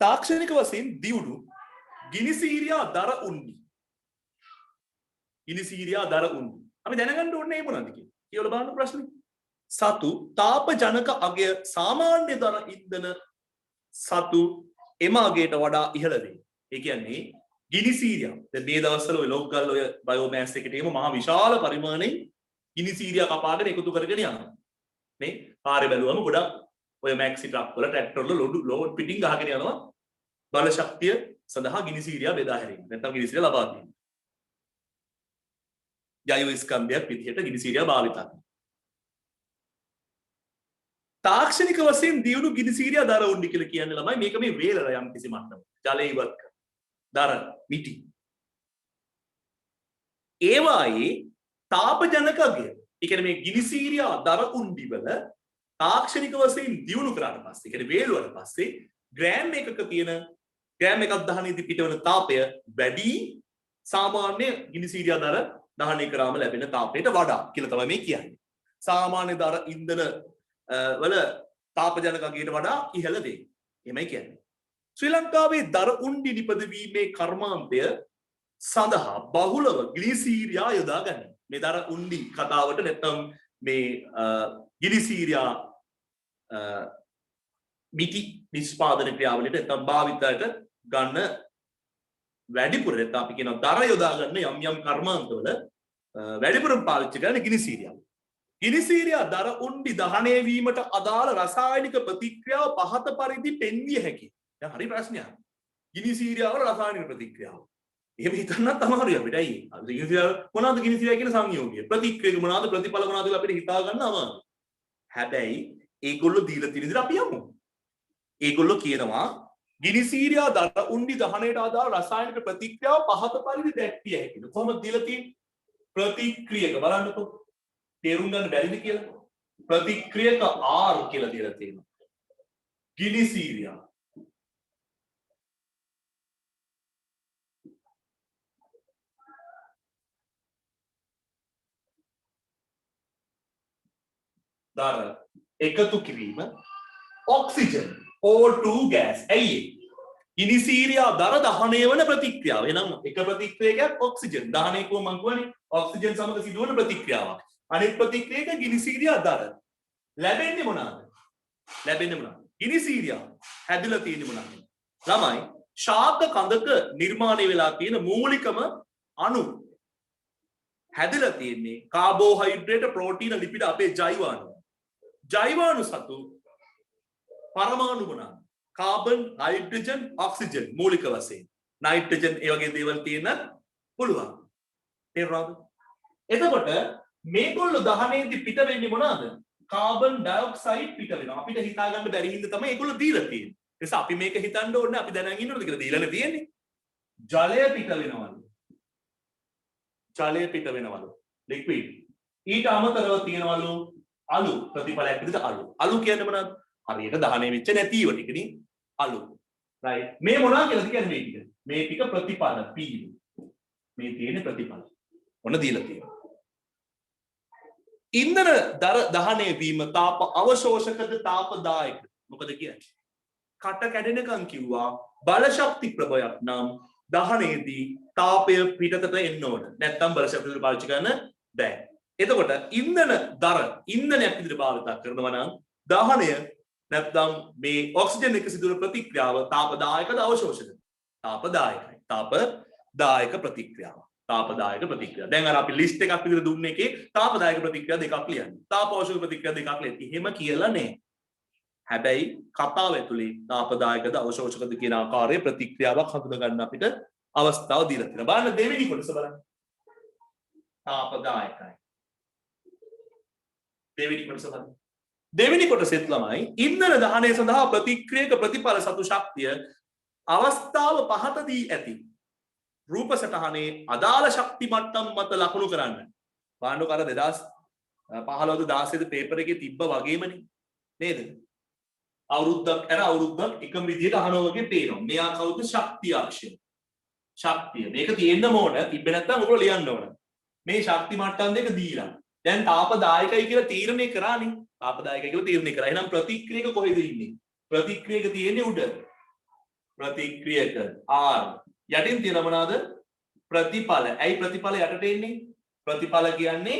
තාක්ෂණික වශයෙන් දියුණු ගිනිසීරියා දර උන්නි. ගිනිසීරියා දර උන්නි. අපි දැනගන්න ඕනේ මොනවද කියලා. කියලා බලන්න ප්‍රශ්නේ. සතු තාපජනක අගය සාමාන්‍ය දර ඉන්ධන සතු එම අගයට වඩා ඉහළ වේ. ඒ කියන්නේ ගිනිසීරියා දැන් මේ දවස්වල ඔය ලොක්ගල් ඔය බයෝමෑස් එකට එම මහා විශාල පරිමාණයෙන් ගිනිසීරියා කපාගෙන එකතු කරගෙන යනවා. මේ කාර්ය බැලුවම ගොඩක් ඔය මැක්සි ට්‍රක් වල ට්‍රැක්ටර් වල ලෝඩ් පිටින් ගහගෙන යනවා බල ශක්තිය සඳහා ගිනිසීරියා බෙදා හැරීම. නැත්නම් ගිනිසීරියා ලබා දීම. ජෛව ස්කන්ධයක් විදිහට ගිනිසීරියා භාවිත කරනවා. තාක්ෂණික වශයෙන් දියුණු ගිනිසීරියා දර උණ්ඩි කියලා කියන්නේ ළමයි මේක මේ වේලර යම් කිසි මට්ටමක. ජලය ඉවත් කරන. දර මිටි. ඒවායේ තාපජනක අගය. ඒ කියන්නේ මේ ගිනිසීරියා දර උණ්ඩි වල තාක්ෂණික වශයෙන් දියුණු කරාට පස්සේ, ඒ කියන්නේ වේලුවට පස්සේ ග්‍රෑම් එකක තියෙන ග්‍රෑම් එකක් දහනයේදී පිටවන තාපය වැඩි සාමාන්‍ය ගිනිසීරියා දර දහනය කරාම ලැබෙන තාපයට වඩා කියලා තමයි මේ කියන්නේ. සාමාන්‍ය දර ඉන්ධන වල තාපජනක අගයට වඩා ඉහළ වේ. එහෙමයි කියන්නේ. ශ්‍රී ලංකාවේ දර උණ්ඩි නිපදවීමේ කර්මාන්තය සඳහා බහුලව ග්ලිසීරියා යොදා ගන්න. මේ දර උණ්ඩි කතාවට නැත්නම් මේ ග්ලිසීරියා මිටි නිෂ්පාදන ක්‍රියාවලියට නැත්නම් භාවිතයට ගන්න වැඩිපුර නැත්නම් අපි කියනවා දර යොදා ගන්න යම් යම් කර්මාන්තවල වැඩිපුරම පාවිච්චි කරන ග්ලිසීරියා. ගිනිසීරියා දර උණ්ඩි දහනය වීමට අදාළ රසායනික ප්‍රතික්‍රියාව පහත පරිදි පෙන්විය හැකියි. දැන් හරි ප්‍රශ්නයක්. ගිනිසීරියා වල රසායනික ප්‍රතික්‍රියාව. එහෙම හිතන්නත් අමාරුයි අපිට. ඇයි? ගිනිසීරියා මොනවාද ගිනිසීරියා කියන සංයෝගය? ප්‍රතික්‍රියා මොනවාද ප්‍රතිඵල මොනවාද කියලා අපිට හිතා ගන්න අමාරුයි. හැබැයි ඒගොල්ලෝ දීලා තියෙන විදිහට අපි යමු. ඒගොල්ලෝ කියනවා ගිනිසීරියා දර උණ්ඩි දහනයට අදාළ රසායනික ප්‍රතික්‍රියාව පහත පරිදි දැක්විය හැකිද? කොහොමද දීලා තියෙන්නේ? ප්‍රතික්‍රියක බලන්නකෝ. තේරුම් ගන්න බැරිද කියලා? ප්‍රතික්‍රියක R කියලා දීලා තියෙනවා. ගිනිසීරියා දර එකතු කිරීම ඔක්සිජන් O2 gas. ඇයි ඒ? ගිනිසීරියා දර දහනය වන ප්‍රතික්‍රියාව. එහෙනම් එක ප්‍රතික්‍රියකයක් ඔක්සිජන්. දහනය කොහොම මං කියන්නේ ඔක්සිජන් සමග සිදුවන ප්‍රතික්‍රියාවක්. අනෙක් ප්‍රතික්‍රියක ගිනිසීරියා දර. ලැබෙන්නේ මොනවාද? ගිනිසීරියා හැදිලා තියෙන්නේ මොනවාද? ළමයි ශාක කඳක නිර්මාණය වෙලා තියෙන මූලිකම අණු හැදිලා තියෙන්නේ කාබෝහයිඩ්‍රේට්, ප්‍රෝටීන, ලිපිඩ අපේ ජෛවාණු. ජෛවාණු සතු පරමාණු මොනවාද? කාබන්, හයිඩ්‍රජන්, ඔක්සිජන් මූලික වශයෙන්. නයිට්‍රජන් ඒ වගේ දේවල් තියෙන පුළුවන්. තේරුණාද? එතකොට මේගොල්ලෝ දහනේදී පිට වෙන්නේ මොනවාද? කාබන් ඩයොක්සයිඩ් පිට වෙනවා. අපිට හිතා ගන්න බැරි හින්දා තමයි ඒගොල්ලෝ දීලා තියෙන්නේ. ඒ නිසා අපි මේක හිතන්න ඕනේ අපි දැනන් ඉන්නවද කියලා දීලානේ තියෙන්නේ. ජලය පිට වෙනවලු. ජලය පිට වෙනවලු. ලික්විඩ්. ඊට අමතරව තියෙනවලු අලු ප්‍රතිඵලයක් විදිහට අලු. අලු කියන්නේ මොනවද? හරියට දහනය වෙච්ච නැතිව ටිකනේ අලු. රයිට්. මේ මොනවා කියලාද කියන්නේ මේ ටික? මේ ටික ප්‍රතිඵල P. මේ තියෙන ප්‍රතිඵල. ඔන්න දීලා තියෙනවා. ඉන්ධන දහනය වීම තාප අවශෝෂකද තාපදායකද? මොකද කියන්නේ? කට කැඩෙනකන් කිව්වා බල ශක්ති ප්‍රභයක් නම් දහනයේදී තාපය පිටතට එන්න ඕන. නැත්නම් බල ශක්තිය පාවිච්චි කරන්න බෑ. එතකොට ඉන්ධනයක් විදිහට භාවිත කරනවා නම් දහනය නැත්නම් මේ ඔක්සිජන් එක සිදුවන ප්‍රතික්‍රියාව තාපදායකද අවශෝෂකද? තාපදායකයි. තාපදායක ප්‍රතික්‍රියාව. තාපදායක ප්‍රතික්‍රියාව. දැන් අර අපි ලිස්ට් එකක් විදිහට දුන්නේ එකේ තාපදායක ප්‍රතික්‍රියා දෙකක් ලියන්න. තාපෝෂක ප්‍රතික්‍රියා දෙකක් ලියන්න. එහෙම කියලා නෑ. හැබැයි කතාව ඇතුලේ තාපදායකද අවශෝෂකද කියන ආකාරයේ ප්‍රතික්‍රියාවක් හඳුනා ගන්න අපිට අවස්ථාව දීලා තියෙනවා. බලන්න දෙවෙනි කොටස බලන්න. තාපදායකයි. දෙවෙනි කොටස බලන්න. දෙවෙනි කොටසෙත් ළමයි ඉන්ධන දහනය සඳහා ප්‍රතික්‍රියක ප්‍රතිඵල සතු ශක්තිය අවස්ථාව පහතදී ඇති රූප සටහනේ අදාළ ශක්ති මට්ටම් මත ලකුණු කරන්න. බලන්නකො අර 2015 16 පේපර් එකේ තිබ්බ වගේමනේ නේද? අවුරුද්දක් එකම විදිහට අහනවා වගේ පේනවා. මෙයා කවුද? ශක්තිය අක්ෂය. ශක්තිය. මේක තියෙන්න ඕන. තිබ්බේ නැත්නම් ඔයගොල්ලෝ ලියන්න ඕන. මේ ශක්ති මට්ටම් දෙක දීලා. දැන් තාපදායකයි කියලා තීරණය කරානේ. තාපදායකයි කියලා තීරණය කරා. එහෙනම් ප්‍රතික්‍රියක කොහෙද ඉන්නේ? ප්‍රතික්‍රියක තියෙන්නේ උඩ. ප්‍රතික්‍රියක R. යටින් තියෙන මොනවාද? ප්‍රතිඵල. ඇයි ප්‍රතිඵල යටට එන්නේ? ප්‍රතිඵල කියන්නේ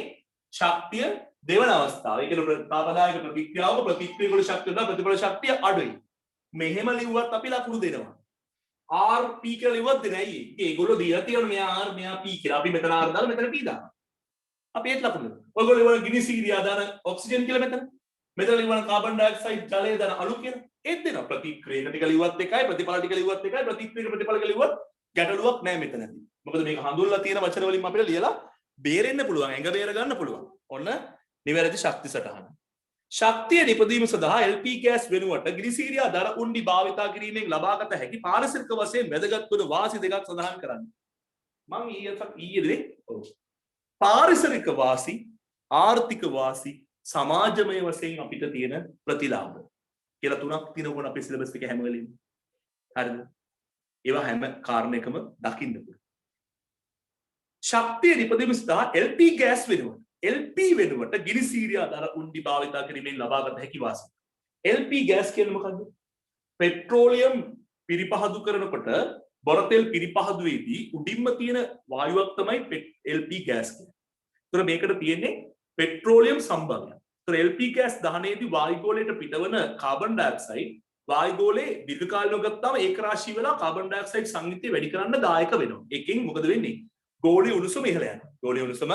ශක්තිය දෙවන අවස්ථාව. ඒ කියන්නේ තාපදායක ප්‍රතික්‍රියාවක ප්‍රතික්‍රියක වල ශක්තිය වඩා ප්‍රතිඵල ශක්තිය අඩුයි. මෙහෙම ලිව්වත් අපි ලකුණු දෙනවා. R P කියලා ලිව්වත් දෙන්නේ ඇයි? ඒගොල්ලෝ දීලා තියෙනවා මෙයා R මෙයා P කියලා. අපි මෙතන R දාලා මෙතන P දානවා. අපි ඒත් ලකුණු දෙනවා. ඔයගොල්ලෝ ඉවර ගිනිසීරියා දාන ඔක්සිජන් කියලා මෙතන. මෙතන ලිවන කාබන් ඩයොක්සයිඩ් ජලය දාන අලු කියලා. ඒත් දෙනවා. ප්‍රතික්‍රියක ටික ලිව්වත් එකයි ප්‍රතිඵල ටික ලිව්වත් එකයි ප්‍රතික්‍රියක ප්‍රතිඵල ටික ලිව්වත් ගැටලුවක් නැහැ මෙතනදී. මොකද මේක හඳුන්වලා තියෙන වචන වලින් අපිට ලියලා බේරෙන්න පුළුවන්. ඇඟ බේර ගන්න පුළුවන්. ඔන්න නිවැරදි ශක්ති සටහන. ශක්තිය නිපදවීම සඳහා LP ගෑස් වෙනුවට ග්ලිසීරියා දර උණ්ඩි භාවිතා කිරීමෙන් ලබාගත හැකි පාරිසරික වශයෙන් වැදගත් වන වාසි දෙකක් සඳහන් කරන්න. මම ඊයේදී පාරිසරික වාසි, ආර්ථික වාසි, සමාජමය වශයෙන් අපිට තියෙන ප්‍රතිලාභ කියලා තුනක් තියෙනවා අපේ සිලබස් එකේ හැම වෙලෙම. හරිද? ඒවා හැම කාරණයකම දකින්න පුළුවන්. ශක්තිය නිපදවීම සඳහා LP ගෑස් වෙනුවට LP වෙනුවට ගිනිසීරියා දර උණ්ඩි භාවිතා කිරීමෙන් ලබාගත හැකි වාසි. LP ගෑස් කියන්නේ මොකද්ද? පෙට්‍රෝලියම් පිරිපහදු කරනකොට බොරතෙල් පිරිපහදුවේදී උඩින්ම තියෙන වායුවක් තමයි LP ගෑස් කියන්නේ. ඒතර මේකට තියෙන්නේ පෙට්‍රෝලියම් සම්භාගයක්. ඒතර LP ගෑස් දහනයේදී වායුගෝලයට පිටවන කාබන් ඩයොක්සයිඩ් වායුගෝලයේ දීර්ඝ කාලීනව ගත්තාම ඒක රාශී වෙලා කාබන් ඩයොක්සයිඩ් සංයුතිය වැඩි කරන්න දායක වෙනවා. ඒකෙන් මොකද වෙන්නේ? ගෝලීය උණුසුම ඉහළ යනවා. ගෝලීය උණුසුම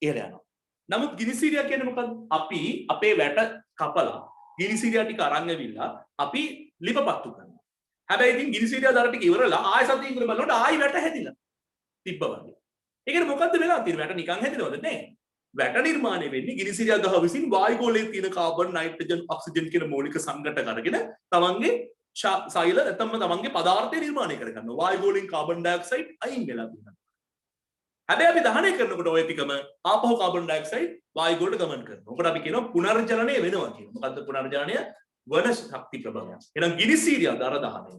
ඉහළ යනවා. නමුත් ගිනිසීරියා කියන්නේ මොකද්ද? අපි අපේ වැට කපලා ගිනිසීරියා ටික අරන් ඇවිල්ලා අපි ලිපපත්තු කරනවා. හැබැයි ඉතින් ගිනිසීරියා දර ටික ඉවරලා ආයෙ සතියින් ඉඳලා බලනකොට ආයෙ වැට හැදිලා තිබ්බා වගේ. ඒකට මොකද්ද වෙලා තියෙන්නේ? වැට නිකන් හැදිනවද? නෑ. වැට නිර්මාණය වෙන්නේ ගිනිසිරියා ගහ විසින් වායුගෝලයේ තියෙන කාබන් නයිට්‍රජන් ඔක්සිජන් කියන මූලික සංඝටක අරගෙන තමන්ගේ සෛල නැත්නම් තමන්ගේ පදාර්ථය නිර්මාණය කරගන්නවා. වායුගෝලයෙන් කාබන් ඩයොක්සයිඩ් අයින් වෙලා තියෙනවා. හැබැයි අපි දහනය කරනකොට ඔය ටිකම ආපහු කාබන් ඩයොක්සයිඩ් වායුගෝලයට ගමන් කරනවා. ඔකට අපි කියනවා පුනර්ජනනය වෙනවා කියලා. මොකද්ද පුනර්ජනනය? වන ශක්ති ප්‍රභවයක්. එහෙනම් ගිනිසිරියා දර දහනය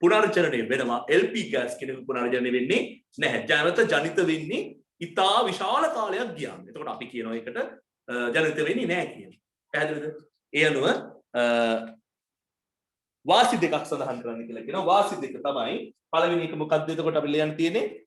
පුනර්ජනනය වෙනවා. LP ගෑස් කියන පුනර්ජනනය වෙන්නේ නැහැ. ජනත ජනිත වෙන්නේ ඉතා විශාල කාලයක් ගියාම. එතකොට අපි කියනවා ඒකට ජනිත වෙන්නේ නැහැ කියලා. පැහැදිලිද? ඒ අනුව වාසි දෙකක් සඳහන් කරන්න කියලා කියනවා. වාසි දෙක තමයි පළවෙනි එක මොකක්ද එතකොට අපි ලියන්න තියෙන්නේ?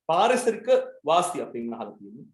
පාරිසරික වාසි අපින් අහලා තියෙන්නේ.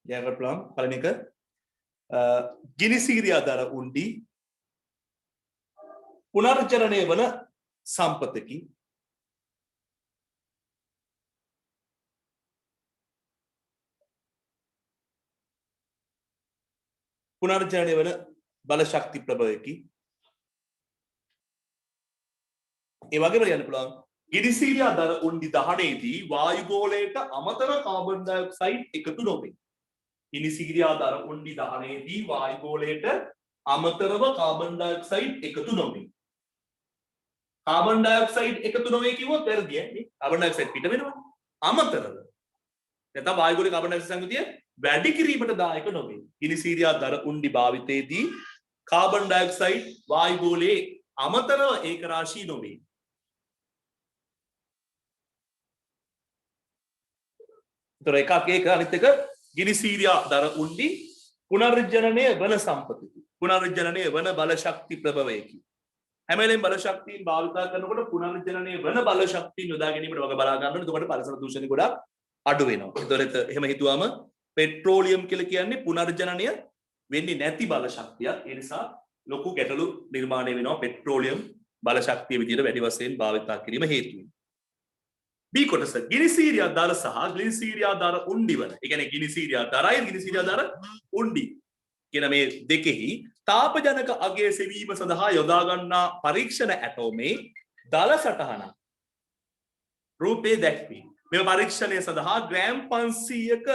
ලියාගන්න පුළුවන්. පළවෙනි එක ගිනිසිරියා දර උණ්ඩි පුනර්ජනනය වන සම්පතකි. පුනර්ජනනය වන බල ශක්ති ප්‍රභවයකි. ඒ වගේම කියන්න පුළුවන් ගිනිසිරියා දර උණ්ඩි දහනයේදී වායුගෝලයට අමතර කාබන් ඩයොක්සයිඩ් එකතු නොවේ. ගිනිසිරියා දර උණ්ඩි දහනයේදී වායුගෝලයට අමතරව කාබන් ඩයොක්සයිඩ් එකතු නොවේ. කාබන් ඩයොක්සයිඩ් එකතු නොවේ කිව්වොත් වැරදියි නේ. කාබන් ඩයොක්සයිඩ් පිට වෙනවනේ. අමතරව. නැත්නම් වායුගෝලයේ කාබන් ඩයොක්සයිඩ් සංයුතිය වැඩි කිරීමට දායක නොවේ. ගිනිසිරියා දර උණ්ඩි භාවිතයේදී කාබන් ඩයොක්සයිඩ් වායුගෝලයේ අමතරව ඒක රාශී නොවේ. ඒතර එකක් ඒක අනිත් එක ගිනිසිරියා දර උණ්ඩි පුනර්ජනනය වන සම්පතකි. පුනර්ජනනය වන බල ශක්ති ප්‍රභවයකි. හැම වෙලෙම බල ශක්තියින් භාවිතා කරනකොට පුනර්ජනනය වන බල ශක්තියින් යොදා ගැනීමට වග බලා ගන්න ඕනේ. එතකොට පරිසර දූෂණය ගොඩක් අඩු වෙනවා. ඒතොරත් එහෙම හිතුවාම පෙට්‍රෝලියම් කියලා කියන්නේ පුනර්ජනනය වෙන්නේ නැති බල ශක්තියක්. ඒ නිසා ලොකු ගැටලු නිර්මාණය වෙනවා පෙට්‍රෝලියම් බල ශක්තිය විදිහට වැඩි වශයෙන් භාවිතා කිරීම හේතුවෙන්. B කොටස ගිනිසිරියා දර සහ ගිනිසිරියා දර උණ්ඩි වන. ඒ කියන්නේ ගිනිසිරියා දරයි ගිනිසිරියා දර උණ්ඩි කියන මේ දෙකෙහි තාපජනක අගය සෙවීම සඳහා යොදා ගන්නා පරීක්ෂණ ඇටෝමේ දල සටහන රූපේ දැක්වේ. මේ පරීක්ෂණය සඳහා ග්‍රෑම් 500ක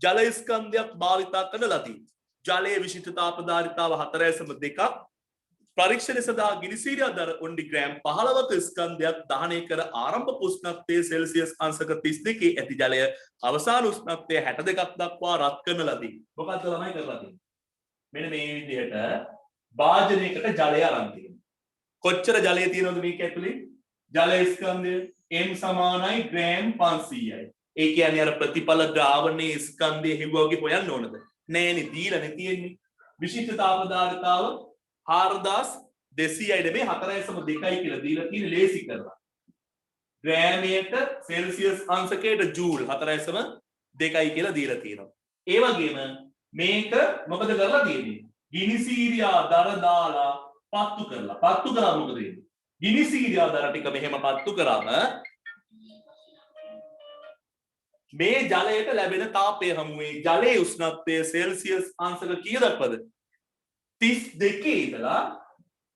ජල ස්කන්ධයක් භාවිතා කරන ලදී. ජලයේ විශිෂ්ට තාපධාරිතාව 4.2ක් පරීක්ෂණය සඳහා ගිනිසිරියා දර උණ්ඩි ග්‍රෑම් 15ක ස්කන්ධයක් දහනය කර ආරම්භ උෂ්ණත්වයේ සෙල්සියස් අංශක 32 ඇති ජලය අවසාන උෂ්ණත්වය 62ක් දක්වා රත් කරන ලදී. මොකක්ද ළමයි කරලා තියෙන්නේ? මෙන්න මේ විදිහට භාජනයකට ජලය අරන් තියෙනවා. කොච්චර ජලය තියෙනවද මේක ඇතුලේ? ජල ස්කන්ධය m සමානයි ග්‍රෑම් 500යි. ඒ කියන්නේ අර ප්‍රතිඵල ද්‍රාවණයේ ස්කන්ධයේ හිවුවගේ හොයන්න ඕනද? නෑනේ දීලානේ තියෙන්නේ. විශිෂ්ට තාපදාරිතාව 4200යි නෙමෙයි 4.2යි කියලා දීලා තියෙන ලේසි කරලා. ග්‍රෑමයට සෙල්සියස් අංශකයට ජූල් 4.2යි කියලා දීලා තියෙනවා. ඒ වගේම මේක මොකද කරලා තියෙන්නේ? ගිනිසීරියා දර දාලා පත්තු කරලා. පත්තු කරා මොකද වෙන්නේ? ගිනිසීරියා දර ටික මෙහෙම පත්තු කරාම මේ ජලයට ලැබෙන තාපය හමුවේ ජලයේ උෂ්ණත්වය සෙල්සියස් අංශක කීය දක්වද? 32 ඉඳලා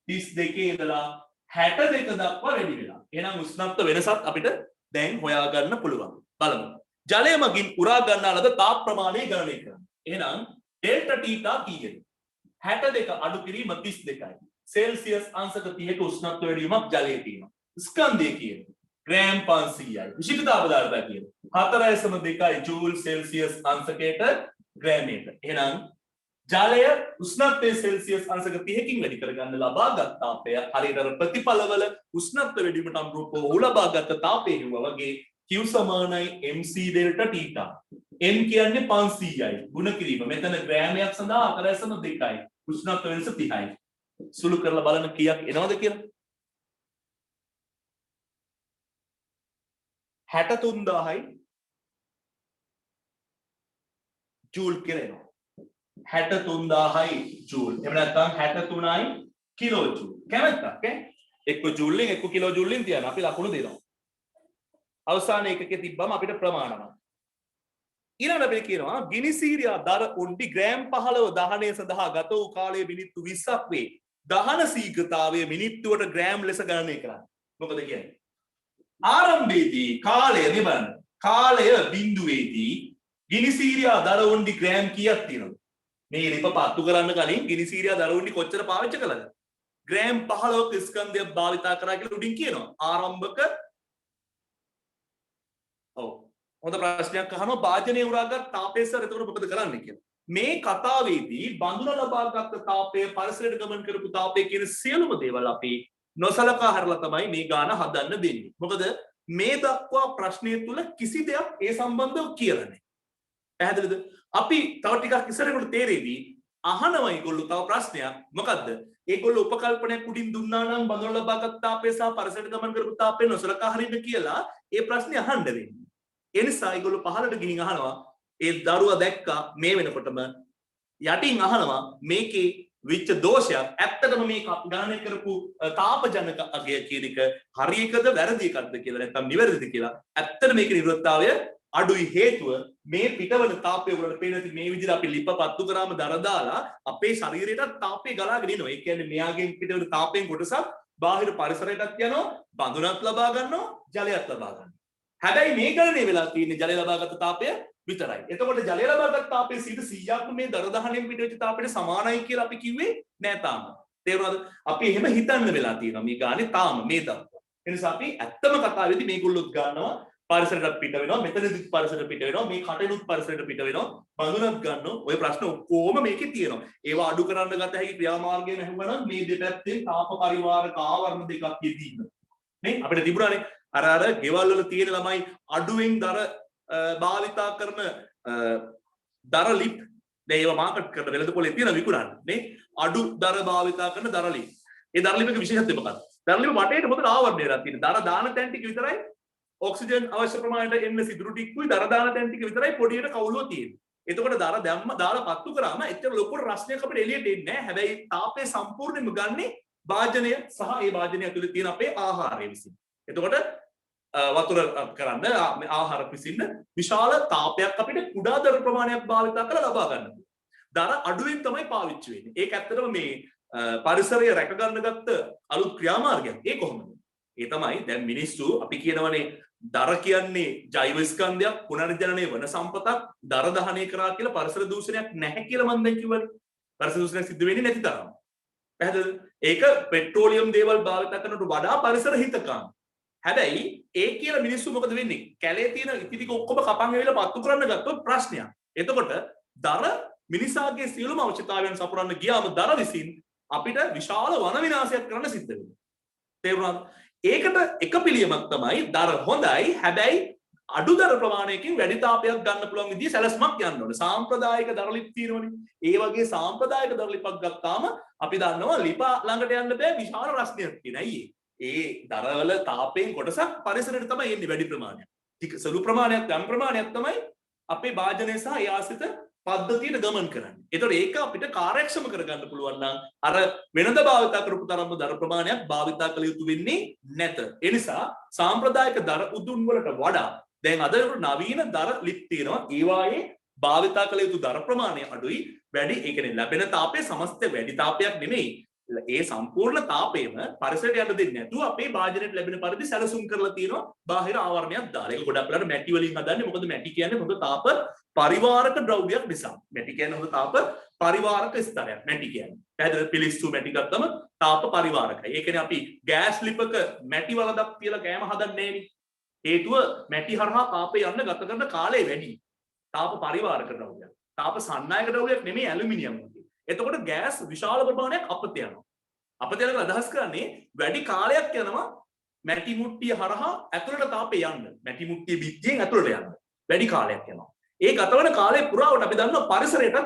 62 ඉඳලා 62 දක්වා වැඩි වෙලා. එහෙනම් උෂ්ණත්ව වෙනසත් අපිට දැන් හොයාගන්න පුළුවන්. බලමු. ජලය මගින් උරා ගන්නා ලද තාප ප්‍රමාණය ගණනය කරන්න. එහෙනම් ඩෙල්ටා තීටා කීයද? 62 අඩු කිරීම 32යි. සෙල්සියස් අංශක 30ක උෂ්ණත්ව වැඩි වීමක් ජලයේ තියෙනවා. ස්කන්ධය කීයද? ග්‍රෑම් 500යි. විශිෂ්ට පදාර්ථය කීයද? 4.2යි ජූල් සෙල්සියස් අංශකයට ග්‍රෑමයට. එහෙනම් ජලය උෂ්ණත්වයේ සෙල්සියස් අංශක 30කින් වැඩි කරගන්න ලබාගත් තාපය හරියට ප්‍රතිඵලවල උෂ්ණත්ව වැඩි වීමට අනුරූපව ඔහු ලබාගත් තාපය හිවුවා වගේ Q සමානයි mc ඩෙල්ටා තීටා. n කියන්නේ 500යි. ගුණ කිරීම. මෙතන ග්‍රෑමයක් සඳහා 4.2යි. උෂ්ණත්ව වෙනස 30යි. සුළු කරලා බලන්න කීයක් එනවද කියලා. 63000යි ජූල් කියලා එනවා. 63000යි ජූල්. එහෙම නැත්නම් 63යි කිලෝ ජූල්. කැමැත්තක් ඈ? එක්ක ජූල්ෙන් එක්ක කිලෝ ජූල්ෙන් තියන අපි ලකුණු දෙනවා. අවසාන එකකේ තිබ්බම අපිට ප්‍රමාණවත්. ඊළඟට අපිට කියනවා ගිනිසීරියා දර උණ්ඩි ග්‍රෑම් 15 දහනය සඳහා ගත වූ කාලය මිනිත්තු 20ක් වේ. දහන ශීඝ්‍රතාවය මිනිත්තුවට ග්‍රෑම් ලෙස ගණනය කරන්න. මොකද කියන්නේ? ආරම්භයේදී කාලය නිබඳ කාලය බිඳුවේදී ගිනිසීරියා දර උණ්ඩි ග්‍රෑම් කීයක් තියෙනවද? මේ ලිප පත්තු කරන්න කලින් ගිනිසීරියා දර උණ්ඩි කොච්චර පාවිච්චි කළාද? ග්‍රෑම් 15ක ස්කන්ධයක් භාවිතා කරා කියලා උඩින් කියනවා. ආරම්භක ඔව් හොඳ ප්‍රශ්නයක් අහනවා භාජනයේ උරාගත් තාපය සර් එතකොට මොකද කරන්නේ කියලා. මේ කතාවේදී බඳුන ලබාගත් තාපය පරිසරයට ගමන් කරපු තාපය කියන සියලුම දේවල් අපි නොසලකා හරලා තමයි මේ ගාන හදන්න දෙන්නේ. මොකද මේ දක්වා ප්‍රශ්නය තුල කිසි දෙයක් ඒ සම්බන්ධව කියලා නැහැ. පැහැදිලිද? අපි තව ටිකක් ඉස්සරහට තේරෙවි අහනවා ඒගොල්ලෝ තව ප්‍රශ්නයක්. මොකද්ද? ඒගොල්ලෝ උපකල්පනයක් උඩින් දුන්නා නම් බඳුන ලබාගත් තාපය සහ පරිසරයට ගමන් කරපු තාපය නොසලකා හරින්න කියලා ඒ ප්‍රශ්නේ අහන්න වෙන්නේ. ඒ නිසා ඒගොල්ලෝ පහළට ගිහින් අහනවා ඒ දරුවා දැක්කා මේ වෙනකොටම යටින් අහනවා මේකේ විච්ච දෝෂයක් ඇත්තටම මේ ගණනය කරපු තාපජනක අගය කියන එක හරි එකද වැරදි එකක්ද කියලා නැත්නම් නිවැරදිද කියලා ඇත්තට මේකේ නිර්වෘත්තතාවය අඩුයි හේතුව මේ පිටවල තාපය වලට පේන ඇති මේ විදිහට අපි ලිප පත්තු කරාම දර දාලා අපේ ශරීරයට තාපය ගලාගෙන එනවා. ඒ කියන්නේ මෙයාගෙන් පිටවල තාපයෙන් කොටසක් බාහිර පරිසරයටත් යනවා, බඳුනක් ලබා ගන්නවා, ජලයක් ලබා ගන්නවා. හැබැයි මේ ගණනේ වෙලා තියෙන්නේ ජලය ලබාගත් තාපය විතරයි. එතකොට ජලය ලබාගත් තාපය 100%ක්ම මේ දර දහණයෙන් පිටවෙච්ච තාපයට සමානයි කියලා අපි කිව්වේ නෑ තාම. තේරුණාද? අපි එහෙම හිතන්න වෙලා තියෙනවා මේ ගානේ තාම මේ දක්වා. ඒ නිසා අපි ඇත්තම කතාවේදී මේගොල්ලොත් ගන්නවා පරිසරයට පිට වෙනවා, මෙතනදිත් පරිසරයට පිට වෙනවා, මේ කටෙනුත් පරිසරයට පිට වෙනවා, බඳුනක් ගන්නවා. ওই ප්‍රශ්න ඔක්කොම මේකේ තියෙනවා. ඒවා අඩු කරන්න ගත හැකි ක්‍රියාමාර්ගය නැහුවනම් මේ දෙපැත්තෙන් තාප පරිවාරක ආවරණ දෙකක් යෙදීම. නේ අපිට තිබුණානේ අර ගෙවල් වල තියෙන ළමයි අඩුවෙන් දර භාවිතා කරන දර ලිප් දැන් ඒවා මාකට් කරන වෙළඳ පොලේ තියෙන විකුණන්න නේ අඩු දර භාවිතා කරන දර ලිප්. ඒ දර ලිප් එක විශේෂත්වය මොකක්ද? දර ලිප් වටේට මොකද ආවරණය කරලා තියෙන්නේ. දර දාන තැන් ටික විතරයි ඔක්සිජන් අවශ්‍ය ප්‍රමාණයට එන්න සිදුරු ටිකුයි දර දාන තැන් ටික විතරයි පොඩියට කවුලුව තියෙන්නේ. එතකොට දර දැම්ම දාලා පත්තු කරාම එච්චර ලොකු රස්නයක් අපිට එළියට එන්නේ නැහැ. හැබැයි තාපය සම්පූර්ණයෙන්ම ගන්නේ වාජනය සහ ඒ වාජනය ඇතුලේ තියෙන අපේ ආහාරය විසින්. එතකොට වතුර කරන්න ආහාර පිසින්න විශාල තාපයක් අපිට කුඩා දර ප්‍රමාණයක් භාවිතා කරලා ලබා ගන්න. දර අඩුවෙන් තමයි පාවිච්චි වෙන්නේ. ඒක ඇත්තටම මේ පරිසරය රැක ගන්න ගත්ත අලුත් ක්‍රියාමාර්ගයක්. ඒ කොහොමද? ඒ තමයි දැන් මිනිස්සු අපි කියනවනේ දර කියන්නේ ජෛව ස්කන්ධයක් පුනර්ජනනය වන සම්පතක් දර දහනය කරා කියලා පරිසර දූෂණයක් නැහැ කියලා මම දැන් කිව්වනේ. පරිසර දූෂණයක් සිද්ධ වෙන්නේ නැති තරම්. පැහැදිලිද? ඒක පෙට්‍රෝලියම් දේවල් භාවිත කරනට වඩා පරිසර හිතකාම. හැබැයි ඒ කියලා මිනිස්සු මොකද වෙන්නේ? කැලේ තියෙන ඉති ටික ඔක්කොම කපන් ඇවිල්ලා පත්තු කරන්න ගත්තොත් ප්‍රශ්නයක්. එතකොට දර මිනිසාගේ සියලුම අවශ්‍යතාවයන් සපුරන්න ගියාම දර විසින් අපිට විශාල වන විනාශයක් කරන්න සිද්ධ වෙනවා. තේරුණාද? ඒකට එක පිළියමක් තමයි දර හොඳයි. හැබැයි අඩු දර ප්‍රමාණයකින් වැඩි තාපයක් ගන්න පුළුවන් විදිහේ සැලැස්මක් යන්න ඕනේ. සාම්ප්‍රදායික දර ලිප් තියෙනවනේ. ඒ වගේ සාම්ප්‍රදායික දර ලිපක් ගත්තාම අපි දන්නවා ලිපා ළඟට යන්න බෑ විශාල රස්නියක් තියෙන. ඇයි ඒ දරවල තාපයෙන් කොටසක් පරිසරයට තමයි එන්නේ වැඩි ප්‍රමාණයක්. ටික සුළු ප්‍රමාණයක් ගම් ප්‍රමාණයක් තමයි අපේ වාජනය සහ ඒ ආසිත පද්ධතියට ගමන් කරන්නේ. ඒතකොට ඒක අපිට කාර්යක්ෂම කරගන්න පුළුවන් නම් අර වෙනද භාවිත කරපු තරම්ම දර ප්‍රමාණයක් භාවිත කළ යුතු වෙන්නේ නැත. ඒ නිසා සාම්ප්‍රදායික දර උදුන් වලට වඩා දැන් අද නවීන දර ලිප් තියෙනවා. ඒවායේ භාවිත කළ යුතු දර ප්‍රමාණය අඩුයි වැඩි. ඒ කියන්නේ ලැබෙන තාපයේ සමස්ත වැඩි තාපයක් නෙමෙයි. ඒ සම්පූර්ණ තාපයම පරිසරයට යන්න දෙන්නේ නැතුව අපේ වාජනයට ලැබෙන පරිදි සැලසුම් කරලා තියෙනවා බාහිර ආවරණයක් දාලා. ඒක ගොඩක් වෙලාවට මැටි වලින් හදන්නේ. මොකද මැටි කියන්නේ හොඳ තාප පරිවාරක ද්‍රව්‍යයක් නිසා. මැටි කියන්නේ හොඳ තාප පරිවාරක ස්තරයක්. මැටි කියන්නේ. පැහැදිලිද? පිලිස්සු මැටි ගත්තම තාප පරිවාරකයි. ඒ කියන්නේ අපි ගෑස් ලිපක මැටි වලදක් තියලා කෑම හදන්නේ නෑනේ. හේතුව මැටි හරහා තාපය යන්න ගත කරන කාලය වැඩි. තාප පරිවාරක ද්‍රව්‍යයක්. තාප සන්නායක ද්‍රව්‍යයක් නෙමෙයි ඇලුමිනියම් වගේ. එතකොට ගෑස් විශාල ප්‍රමාණයක් අපත යනවා. අපත යනක අදහස් කරන්නේ වැඩි කාලයක් යනවා මැටි මුට්ටිය හරහා ඇතුළට තාපය යන්න. මැටි මුට්ටිය බිත්තියෙන් ඇතුළට යන්න. වැඩි කාලයක් යනවා. ඒ ගතවන කාලය පුරාවට අපි දන්නවා පරිසරයට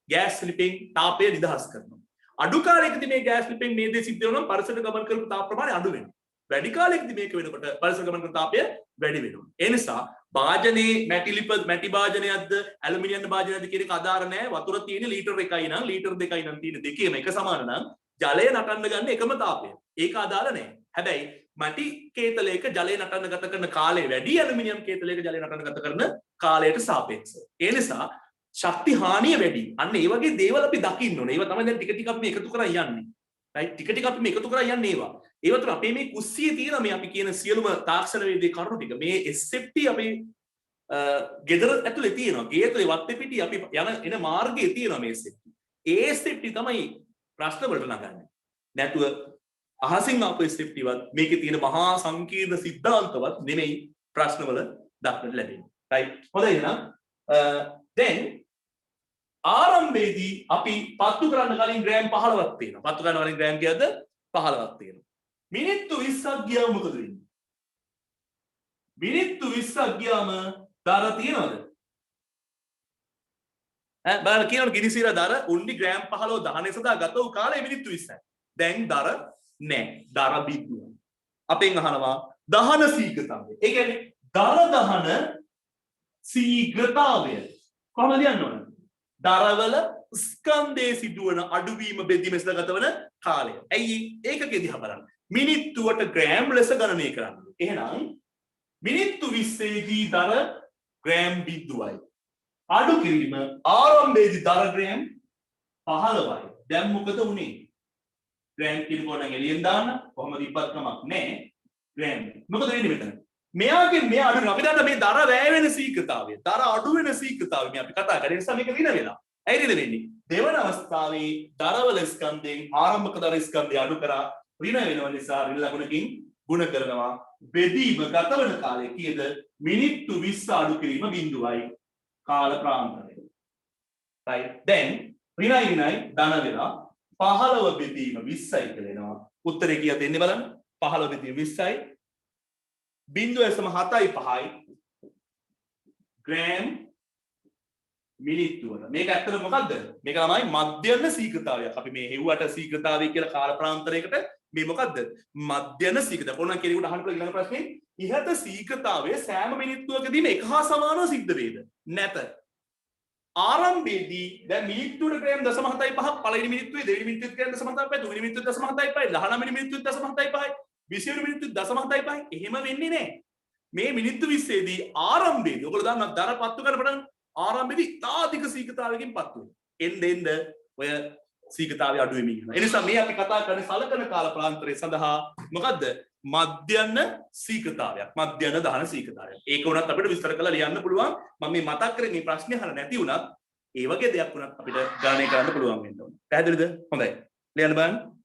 ගෑස් ලිපෙන් තාපය නිදහස් කරනවා. අඩු කාලයකදී මේ ගෑස් ලිපෙන් මේ දේ සිද්ධ වෙනවා පරිසරයට ගමන් කරපු තාප ප්‍රමාණය අඩු වෙනවා. වැඩි කාලයකදී මේක වෙනකොට පරිසර ගමන් කරන තාපය වැඩි වෙනවා. ඒ නිසා භාජනයේ මැටි ලිප මැටි භාජනයක්ද ඇලුමිනියම් භාජනයක්ද කියන එක අදාළ නැහැ. වතුර තියෙන ලීටර් 1යි නම් ලීටර් 2යි නම් තියෙන දෙකේම එක සමාන නම් ජලය නටන්න ගන්න එකම තාපය. ඒක අදාළ නැහැ. හැබැයි මැටි කේතලයක ජලය නටන්න ගත කරන කාලය වැඩි ඇලුමිනියම් කේතලයක ජලය නටන්න ගත කරන කාලයට සාපේක්ෂව. ඒ නිසා ශක්ති හානිය වැඩි. අන්න ඒ වගේ දේවල් අපි දකින්න ඕනේ. ඒවා තමයි දැන් ටික ටික අපි එකතු කරන් යන්නේ. right ටික ටික අපි එකතු කරන් යන්නේ ඒවා. ඒවා තුන අපේ මේ කුස්සියේ තියෙන මේ අපි කියන සියලුම තාක්ෂණ වේදී කරුණු ටික මේ SFT අපි ගෙදර ඇතුලේ තියෙනවා. ගේ ඇතුලේ වත්තේ පිටි අපි යන එන මාර්ගයේ තියෙනවා මේ SFT. ඒ SFT තමයි ප්‍රශ්න වලට නගන්නේ. නැතුව අහසින් ආපු SFT වත් මේකේ තියෙන මහා සංකීර්ණ සිද්ධාන්තවත් නෙමෙයි ප්‍රශ්නවල දක්නට ලැබෙන්නේ. right හොඳයි එහෙනම් දැන් ආරම්භයේදී අපි පත්තු කරන්න කලින් ග්‍රෑම් 15ක් තියෙනවා. පත්තු කරන්න කලින් ග්‍රෑම් කීයද? 15ක් තියෙනවා. මිනිත්තු 20ක් ගියාම මොකද වෙන්නේ? මිනිත්තු 20ක් ගියාම දර තියනවද? බලන්න කියනවා ගිනිසිර දර උන්ඩි ග්‍රෑම් 15 දහනේ සදා ගත වූ කාලය මිනිත්තු 20යි. දැන් දර නැහැ. දර බිඳුව. අපෙන් අහනවා දහන ශීඝ්‍රතාවය. ඒ කියන්නේ දර දහන ශීඝ්‍රතාවය කොහොමද යන්න ඕන? දරවල ස්කන්ධයේ සිදුවන අඩුවීම බෙදීම සඳහා ගතවන කාලය. ඇයි ඒකකෙ දිහා බලන්න. මිනිත්තුවට ග්‍රෑම් ලෙස ගණනය කරන්න. එහෙනම් මිනිත්තු 20 දී දර ග්‍රෑම් 0.2යි. අඩු කිරීම ආරම්භයේදී දර ග්‍රෑම් 15යි. දැන් මොකද වුනේ? ග්‍රෑම් කිලෝන එළියෙන් දාන්න කොහොමද ඉපත් කමක් නැහැ. ග්‍රෑම්. මොකද වෙන්නේ මෙතන? මෙයාගෙන් මෙයා අඩු වෙනවා. අපි දන්නා මේ දර වැය වෙන ශීඝ්‍රතාවය. දර අඩු වෙන ශීඝ්‍රතාවය මේ අපි කතා කරේ නිසා මේක වින වෙලා. ඇයි රිද වෙන්නේ? දෙවන අවස්ථාවේ දරවල ස්කන්ධයෙන් ආරම්භක දර ස්කන්ධය අඩු කරා ඍණ වෙනව නිසා ඍණ ලකුණකින් ගුණ කරනවා. බෙදීම ගතවන කාලය කීයද? මිනිත්තු 20 අඩු කිරීම 0යි කාල ප්‍රාන්තරය. right දැන් ඍණයි ධන වෙලා 15 බෙදීම 20යි කියලා එනවා. උත්තරේ කීයද එන්නේ බලන්න. 15 බෙදීම 20යි 0.75යි ග්‍රෑම් මිනිත්තුවට. මේක ඇත්තට මොකද්ද? මේක තමයි මධ්‍යම ශීඝ්‍රතාවයක්. අපි මේ හෙව්වට ශීඝ්‍රතාවය කියලා කාල ප්‍රාන්තරයකට මේ මොකද්ද? මධ්‍යම ශීඝ්‍රතාව. කොහොමද කෙනෙකුට අහන්න පුළුවන් ඊළඟ ප්‍රශ්නේ? ඉහත ශීඝ්‍රතාවය සෑම මිනිත්තුවකදීම එක හා සමානව සිද්ධ වේද? නැත. ආරම්භයේදී දැන් මිනිත්තුවට ග්‍රෑම් 0.75ක් පළවෙනි මිනිත්තුවේ දෙවෙනි මිනිත්තුවේ ග්‍රෑම් 0.75යි තුන්වෙනි මිනිත්තුවේ 0.75යි 19 වෙනි මිනිත්තුවේ 0.75යි 20 වෙනි මිනිත්තුවේ 0.75යි එහෙම වෙන්නේ නැහැ. මේ මිනිත්තු 20 දී ආරම්භයේදී ඔයගොල්ලෝ දන්නවා දර පත්තු කරපඩන් ආරම්භයේදී තාධික ශීඝ්‍රතාවයකින් පත්තු වෙනවා. එන්න ඔය ශීඝ්‍රතාවය අඩු වෙමින් යනවා. ඒ නිසා මේ අපි කතා කරන්නේ සලකන කාල ප්‍රාන්තරය සඳහා මොකද්ද? මධ්‍යන ශීඝ්‍රතාවයක්. මධ්‍යන දහන ශීඝ්‍රතාවයක්. ඒක උනත් අපිට විස්තර කරලා ලියන්න පුළුවන්. මම මේ මතක් කරේ මේ ප්‍රශ්නේ අහලා නැති වුණත් ඒ වගේ දෙයක් උනත් අපිට ගණනය කරන්න පුළුවන් වෙන්න ඕනේ. පැහැදිලිද? හොඳයි. ලියන්න බලන්න.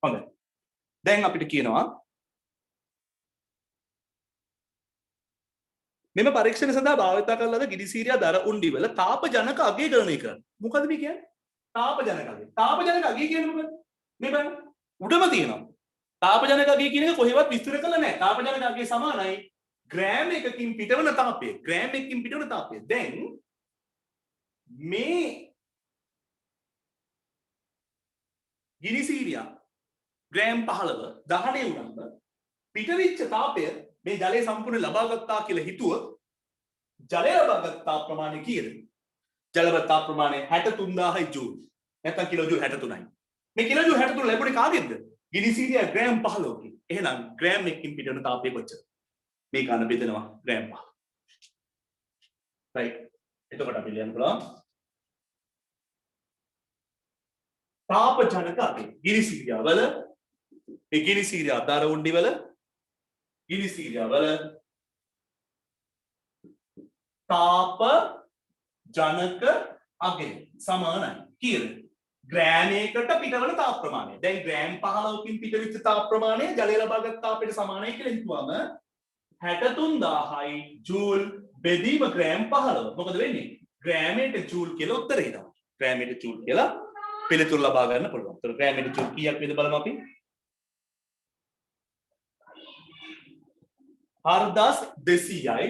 හොඳයි. දැන් අපිට කියනවා මෙම පරීක්ෂණ සඳහා භාවිත කරන ලද ගිනිසීරියා දර උණ්ඩිවල තාප ජනක අගය ගණනය කරන්න. මොකද මේ කියන්නේ? තාප ජනක අගය. තාප ජනක අගය කියන්නේ මොකද? මේ බලන්න. උඩම තියෙනවා. තාප ජනක අගය කියන එක කොහෙවත් විස්තර කරලා නැහැ. තාප ජනක අගය සමානයි ග්‍රෑම් එකකින් පිටවන තාපය. ග්‍රෑම් එකකින් පිටවන තාපය. දැන් මේ ගිනිසීරියා ග්‍රෑම් 15 දහණය වුණාම පිටවිච්ච තාපය මේ ජලය සම්පූර්ණ ලබා ගත්තා කියලා හිතුව ජලය ලබා ගත්තා ප්‍රමාණය කීයද? ජල ලබා ප්‍රමාණය 63000 ජූල්. නැත්නම් කිලෝජූල් 63යි. මේ කිලෝජූල් 63 ලැබුණේ කාගෙන්ද? ගිනිසීරියා ග්‍රෑම් 15කින්. එහෙනම් ග්‍රෑම් එකකින් පිටවන තාපය කොච්චරද? මේ ගන්න බෙදනවා ග්‍රෑම් 15. රයිට්. එතකොට අපි ලියන්න පුළුවන් තාප ජනක අගය. ගිනිසීරියා වල මේ ගිනිසීරියා දර උණ්ඩි වල ගිනිසීරියා වල තාප ජනක අගය සමානයි කියලා. ග්‍රෑමයකට පිටවන තාප ප්‍රමාණය. දැන් ග්‍රෑම් 15කින් පිටවෙච්ච තාප ප්‍රමාණය ජලය ලබාගත් තාපයට සමානයි කියලා හිතුවම 63000යි ජූල් බෙදීම ග්‍රෑම් 15. මොකද වෙන්නේ? ග්‍රෑමයට ජූල් කියලා උත්තරේ හිතනවා. ග්‍රෑමයට ජූල් කියලා පිළිතුරු ලබා ගන්න පුළුවන්. ඒතර ග්‍රෑමයට ජූල් කීයක් වේද බලමු අපි. 4200යි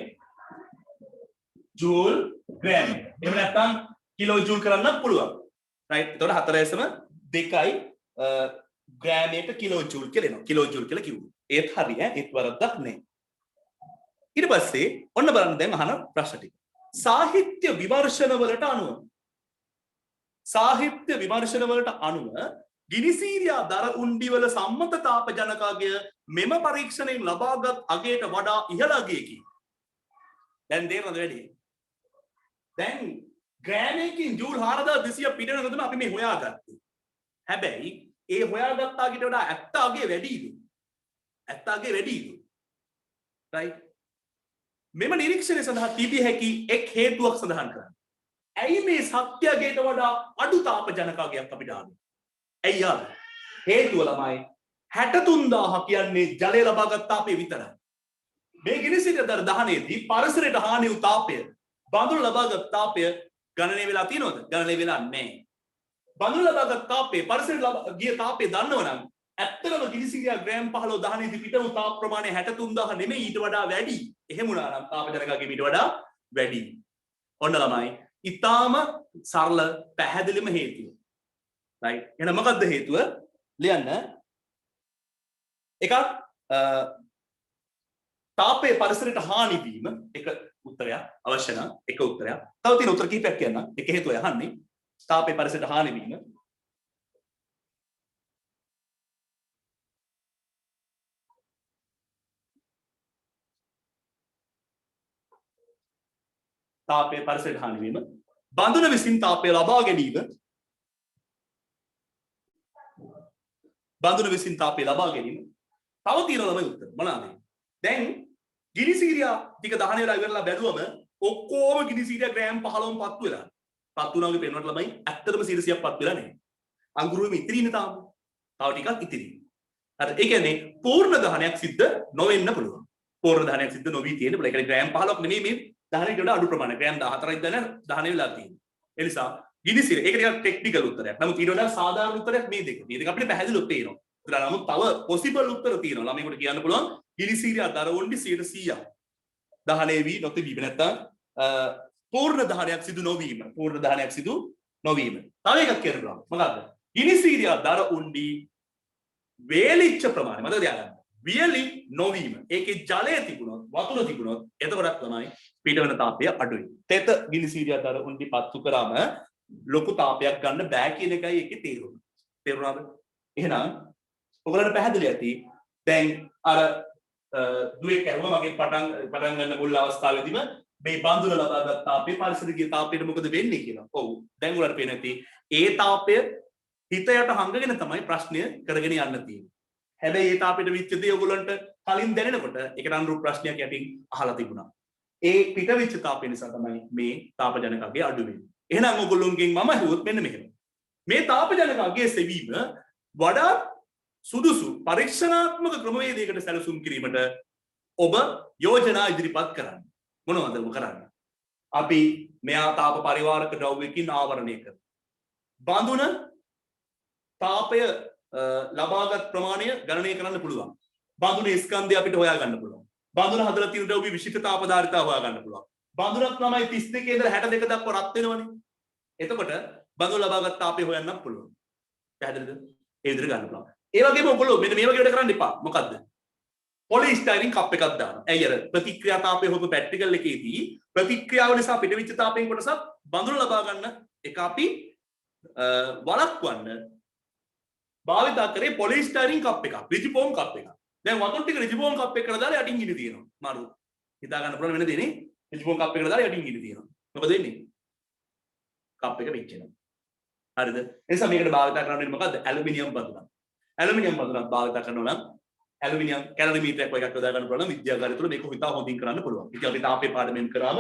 ජූල් ග්‍රෑම්. එහෙම නැත්නම් කිලෝ ජූල් කරන්නත් පුළුවන්. රයිට්. එතකොට 4.2යි ග්‍රෑමයට කිලෝ ජූල් කියලා එනවා. කිලෝ ජූල් කියලා කිව්වා. ඒත් හරි ඈ. ඒත් වරද්දක් නෑ. ඊට පස්සේ ඔන්න බලන්න දැන් අහන ප්‍රශ්න ටික. සාහිත්‍ය විමර්ශනවලට අනුව ගිනිසීරියා දර උණ්ඩිවල සම්මත තාප ජනකාගය මෙම පරීක්ෂණයෙන් ලබාගත් අගයට වඩා ඉහළ අගයකි. දැන් තේරෙනවද වැඩි? දැන් ග්‍රෑමයකින් ජූල් 4200 පිට වෙනකන් තමයි අපි මේ හොයාගත්තේ. හැබැයි ඒ හොයාගත් අගයට වඩා ඇත්ත අගය වැඩිද? ඇත්ත අගය වැඩිද? රයිට්. මෙම නිරීක්ෂණය සඳහා තිබිය හැකි එක් හේතුවක් සඳහන් කරන්න. ඇයි මේ සත්‍ය අගයට වඩා අඩු තාප ජනකාගයක් අපිට ආවේ? ඇයි ආවේ? හේතුව ළමයි 63000 කියන්නේ ජලය ලබාගත් තාපය විතරයි. මේ ගිනිසිරිය දර දහනේදී පරිසරයට හානි වූ තාපය බඳුන ලබාගත් තාපය ගණනය වෙලා තියෙනවද? ගණනය වෙලා නැහැ. බඳුන ලබාගත් තාපය පරිසරයට ගිය තාපය දන්නවනම් ඇත්තටම ගිනිසිරියා ග්‍රෑම් 15 දහනේදී පිට වූ තාප ප්‍රමාණය 63000 නෙමෙයි ඊට වඩා වැඩි. එහෙම වුණා නම් තාප ජනකාගේ ඊට වඩා වැඩි. ඔන්න ළමයි ඊටාම සරල පැහැදිලිම හේතුව. රයිට්. එහෙනම් මොකද්ද හේතුව? ලියන්න. එකක් තාපයේ පරිසරයට හානි වීම එක උත්තරයක් අවශ්‍ය නම් එක උත්තරයක්. තව තියෙන උත්තර කිහිපයක් කියන්න. එක හේතුව යහන්නේ තාපයේ පරිසරයට හානි වීම. තාපයේ පරිසරයට හානි වීම. බඳුන විසින් තාපය ලබා ගැනීම. බඳුන විසින් තාපය ලබා ගැනීම. තව තියෙනවා ළමයි උත්තර මොනවාද? දැන් ගිනිසීරියා ටික දහන වෙලා ඉවරලා බැලුවම ඔක්කොම ගිනිසීරියා ග්‍රෑම් 15ම පත් වෙලා. පත් වුණා වගේ පේනවට ළමයි ඇත්තටම 100ක් පත් වෙලා නැහැ. අඟුරුවෙම ඉතිරි ඉන්න තාම. තව ටිකක් ඉතිරි. හරි. ඒ කියන්නේ පූර්ණ දහනයක් සිද්ධ නොවෙන්න පුළුවන්. පූර්ණ දහනයක් සිද්ධ නොවි තියෙන්න පුළුවන්. ඒ කියන්නේ ග්‍රෑම් 15ක් නෙමෙයි මේ දහනේට වඩා අඩු ප්‍රමාණයක්. ග්‍රෑම් 14ක් දහන වෙලා තියෙන්නේ. ඒ නිසා ගිනිසීරිය ඒක ටිකක් ටෙක්නිකල් උත්තරයක්. නමුත් ඊට වඩා සාධාරණ උත්තරයක් මේ දෙක. මේ දෙක අපිට පැහැදිලිව පේනවා. නමුත් තව පොසිබල් උත්තර තියෙනවා. ළමයින්ට කියන්න පුළුවන් ගිනිසීරියා දර උණ්ඩි 100%ක් දහනය වී නොතිබීම නැත්නම් පූර්ණ දහනයක් සිදු නොවීම. පූර්ණ දහනයක් සිදු නොවීම. තව එකක් කියන්න පුළුවන්. මොකද්ද? ගිනිසීරියා දර උණ්ඩි වේලිච්ච ප්‍රමාණය මතක තියාගන්න. වියලි නොවීම. ඒකේ ජලය තිබුණොත් වතුර තිබුණොත් එතකොටත් තමයි පිටවන තාපය අඩුයි. තෙත ගිනිසීරියා දර උණ්ඩි පත්තු කරාම ලොකු තාපයක් ගන්න බෑ කියන එකයි ඒකේ තේරුම. තේරුණාද? එහෙනම් ඔයගලන්ට පැහැදිලි ඇති. දැන් අර දුවේ කරුව මගේ පටන් ගන්න මුල් අවස්ථාවේදීම මේ බඳුන ලබාගත් තාපේ පරිසරයේ තාපයට මොකද වෙන්නේ කියලා. ඔව්. දැන් උලට පේන ඇති. ඒ තාපය හිතයට හංගගෙන තමයි ප්‍රශ්නය කරගෙන යන්න තියෙන්නේ. හැබැයි ඒ තාපයට විච්ච දේ ඔයගලන්ට කලින් දැනෙනකොට ඒකට අනුරූප ප්‍රශ්නයක් යටින් අහලා තිබුණා. ඒ පිට විච්ච තාපය නිසා තමයි මේ තාප ජනකගේ අඩු වෙන්නේ. එහෙනම් ඔයගොල්ලෝගෙන් මම අහුවොත් මෙන්න මෙහෙම. මේ තාප ජනකගේ සෙවීම වඩා සුදුසු පරීක්ෂණාත්මක ක්‍රමවේදයකට සැලසුම් කිරීමට ඔබ යෝජනා ඉදිරිපත් කරන්න. මොනවද ඔබ කරන්නේ? අපි මෙයා තාප පරිවාරක ද්‍රව්‍යකින් ආවරණය කරනවා. බඳුන තාපය ලබාගත් ප්‍රමාණය ගණනය කරන්න පුළුවන්. බඳුනේ ස්කන්ධය අපිට හොයා ගන්න පුළුවන්. බඳුන හදලා තියෙන ද්‍රව්‍ය විශිෂ්ට තාපධාරිතාව හොයා ගන්න පුළුවන්. බඳුනක් තමයි 32 ඉඳලා 62 දක්වා රත් වෙනවනේ. එතකොට බඳුන ලබාගත් තාපය හොයන්නත් පුළුවන්. පැහැදිලිද? ඒ විදිහට ගන්න පුළුවන්. ඒ වගේම ඔයගොල්ලෝ මෙන්න මේ වගේ වැඩ කරන්න එපා. මොකද්ද? පොලිස්ටයිරින් කප් එකක් දානවා. ඇයි අර ප්‍රතික්‍රියා තාපය හොයපු පැට්‍රිකල් එකේදී ප්‍රතික්‍රියාව නිසා පිටවිච්ච තාපයෙන් කොටසක් බඳුන ලබා ගන්න එක අපි වළක්වන්න භාවිතා කරේ පොලිස්ටයිරින් කප් එකක්. රිජිෆෝම් කප් එකක්. දැන් වතුර ටික රිජිෆෝම් කප් එකකට දාලා යටින් ගිනි තියෙනවා. මාරු. හිතා ගන්න පුළුවන් වෙන දෙන්නේ රිජිෆෝම් කප් එකකට දාලා යටින් ගිනි තියෙනවා. මොකද වෙන්නේ? කප් එක පිච්චෙනවා. හරිද? ඒ නිසා මේකට භාවිතා කරන්න වෙන්නේ මොකද්ද? ඇලුමිනියම් බඳුනක්. ඇලුමිනියම් බඳුනක් භාවිත කරනවා නම් ඇලුමිනියම් කැලරිමීටරයක් වගේ එකක් යොදා ගන්න පුළුවන් විද්‍යාගාරය තුළ මේක හිතා හොඳින් කරන්න පුළුවන්. ඉතින් අපිට අපේ පාඩමෙන් කරාම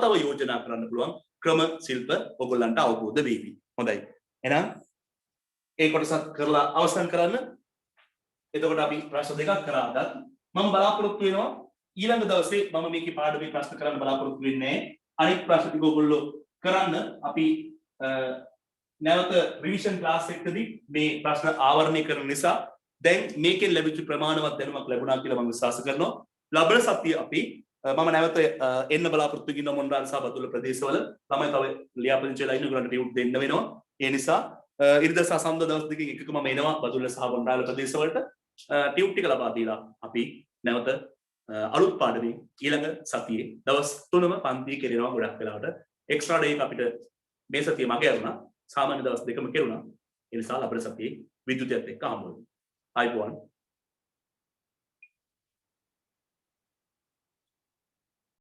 තව යෝජනා කරන්න පුළුවන් ක්‍රම ශිල්ප ඔයගොල්ලන්ට අවබෝධ වෙවි. හොඳයි. එහෙනම් ඒ කොටසත් කරලා අවසන් කරන්න. එතකොට අපි ප්‍රශ්න දෙකක් කරා අද. මම බලාපොරොත්තු වෙනවා ඊළඟ දවසේ මම මේකේ පාඩමේ ප්‍රශ්න කරන්න බලාපොරොත්තු වෙන්නේ අනිත් ප්‍රශ්න ටික ඔයගොල්ලෝ කරන්න අපි නැවත රිවිෂන් ක්ලාස් එකකදී මේ ප්‍රශ්න ආවරණය කරන නිසා දැන් මේකෙන් ලැබිච්ච ප්‍රමාණවත් දැනුමක් ලැබුණා කියලා මම විශ්වාස කරනවා. ලබන සතිය අපි මම නැවත එන්න බලාපොරොත්තු වෙන මොණරාල් සහ බදුල්ල ප්‍රදේශවල ළමයි තව ලියාපදිංචි වෙලා ඉන්න උගලන්ට ටියුට් දෙන්න වෙනවා. ඒ නිසා ඉරිදා සහ සඳුදා දවස් දෙකකින් එකක මම එනවා බදුල්ල සහ මොණරාල් ප්‍රදේශවලට ටියුට් ටික ලබා දීලා අපි නැවත අලුත් පාඩමේ ඊළඟ සතියේ දවස් 3ම පන්ති කෙරෙනවා. ගොඩක් වෙලාවට එක්ස්ට්‍රා ඩේ එක අපිට මේ සතියේ මගේ වුණා. සාමාන්‍ය දවස් දෙකම කෙරුණා. ඒ නිසා ලබන සතියේ විද්‍යුතයත් එක්ක හම්බ වෙනවා. ආයිබෝවන්.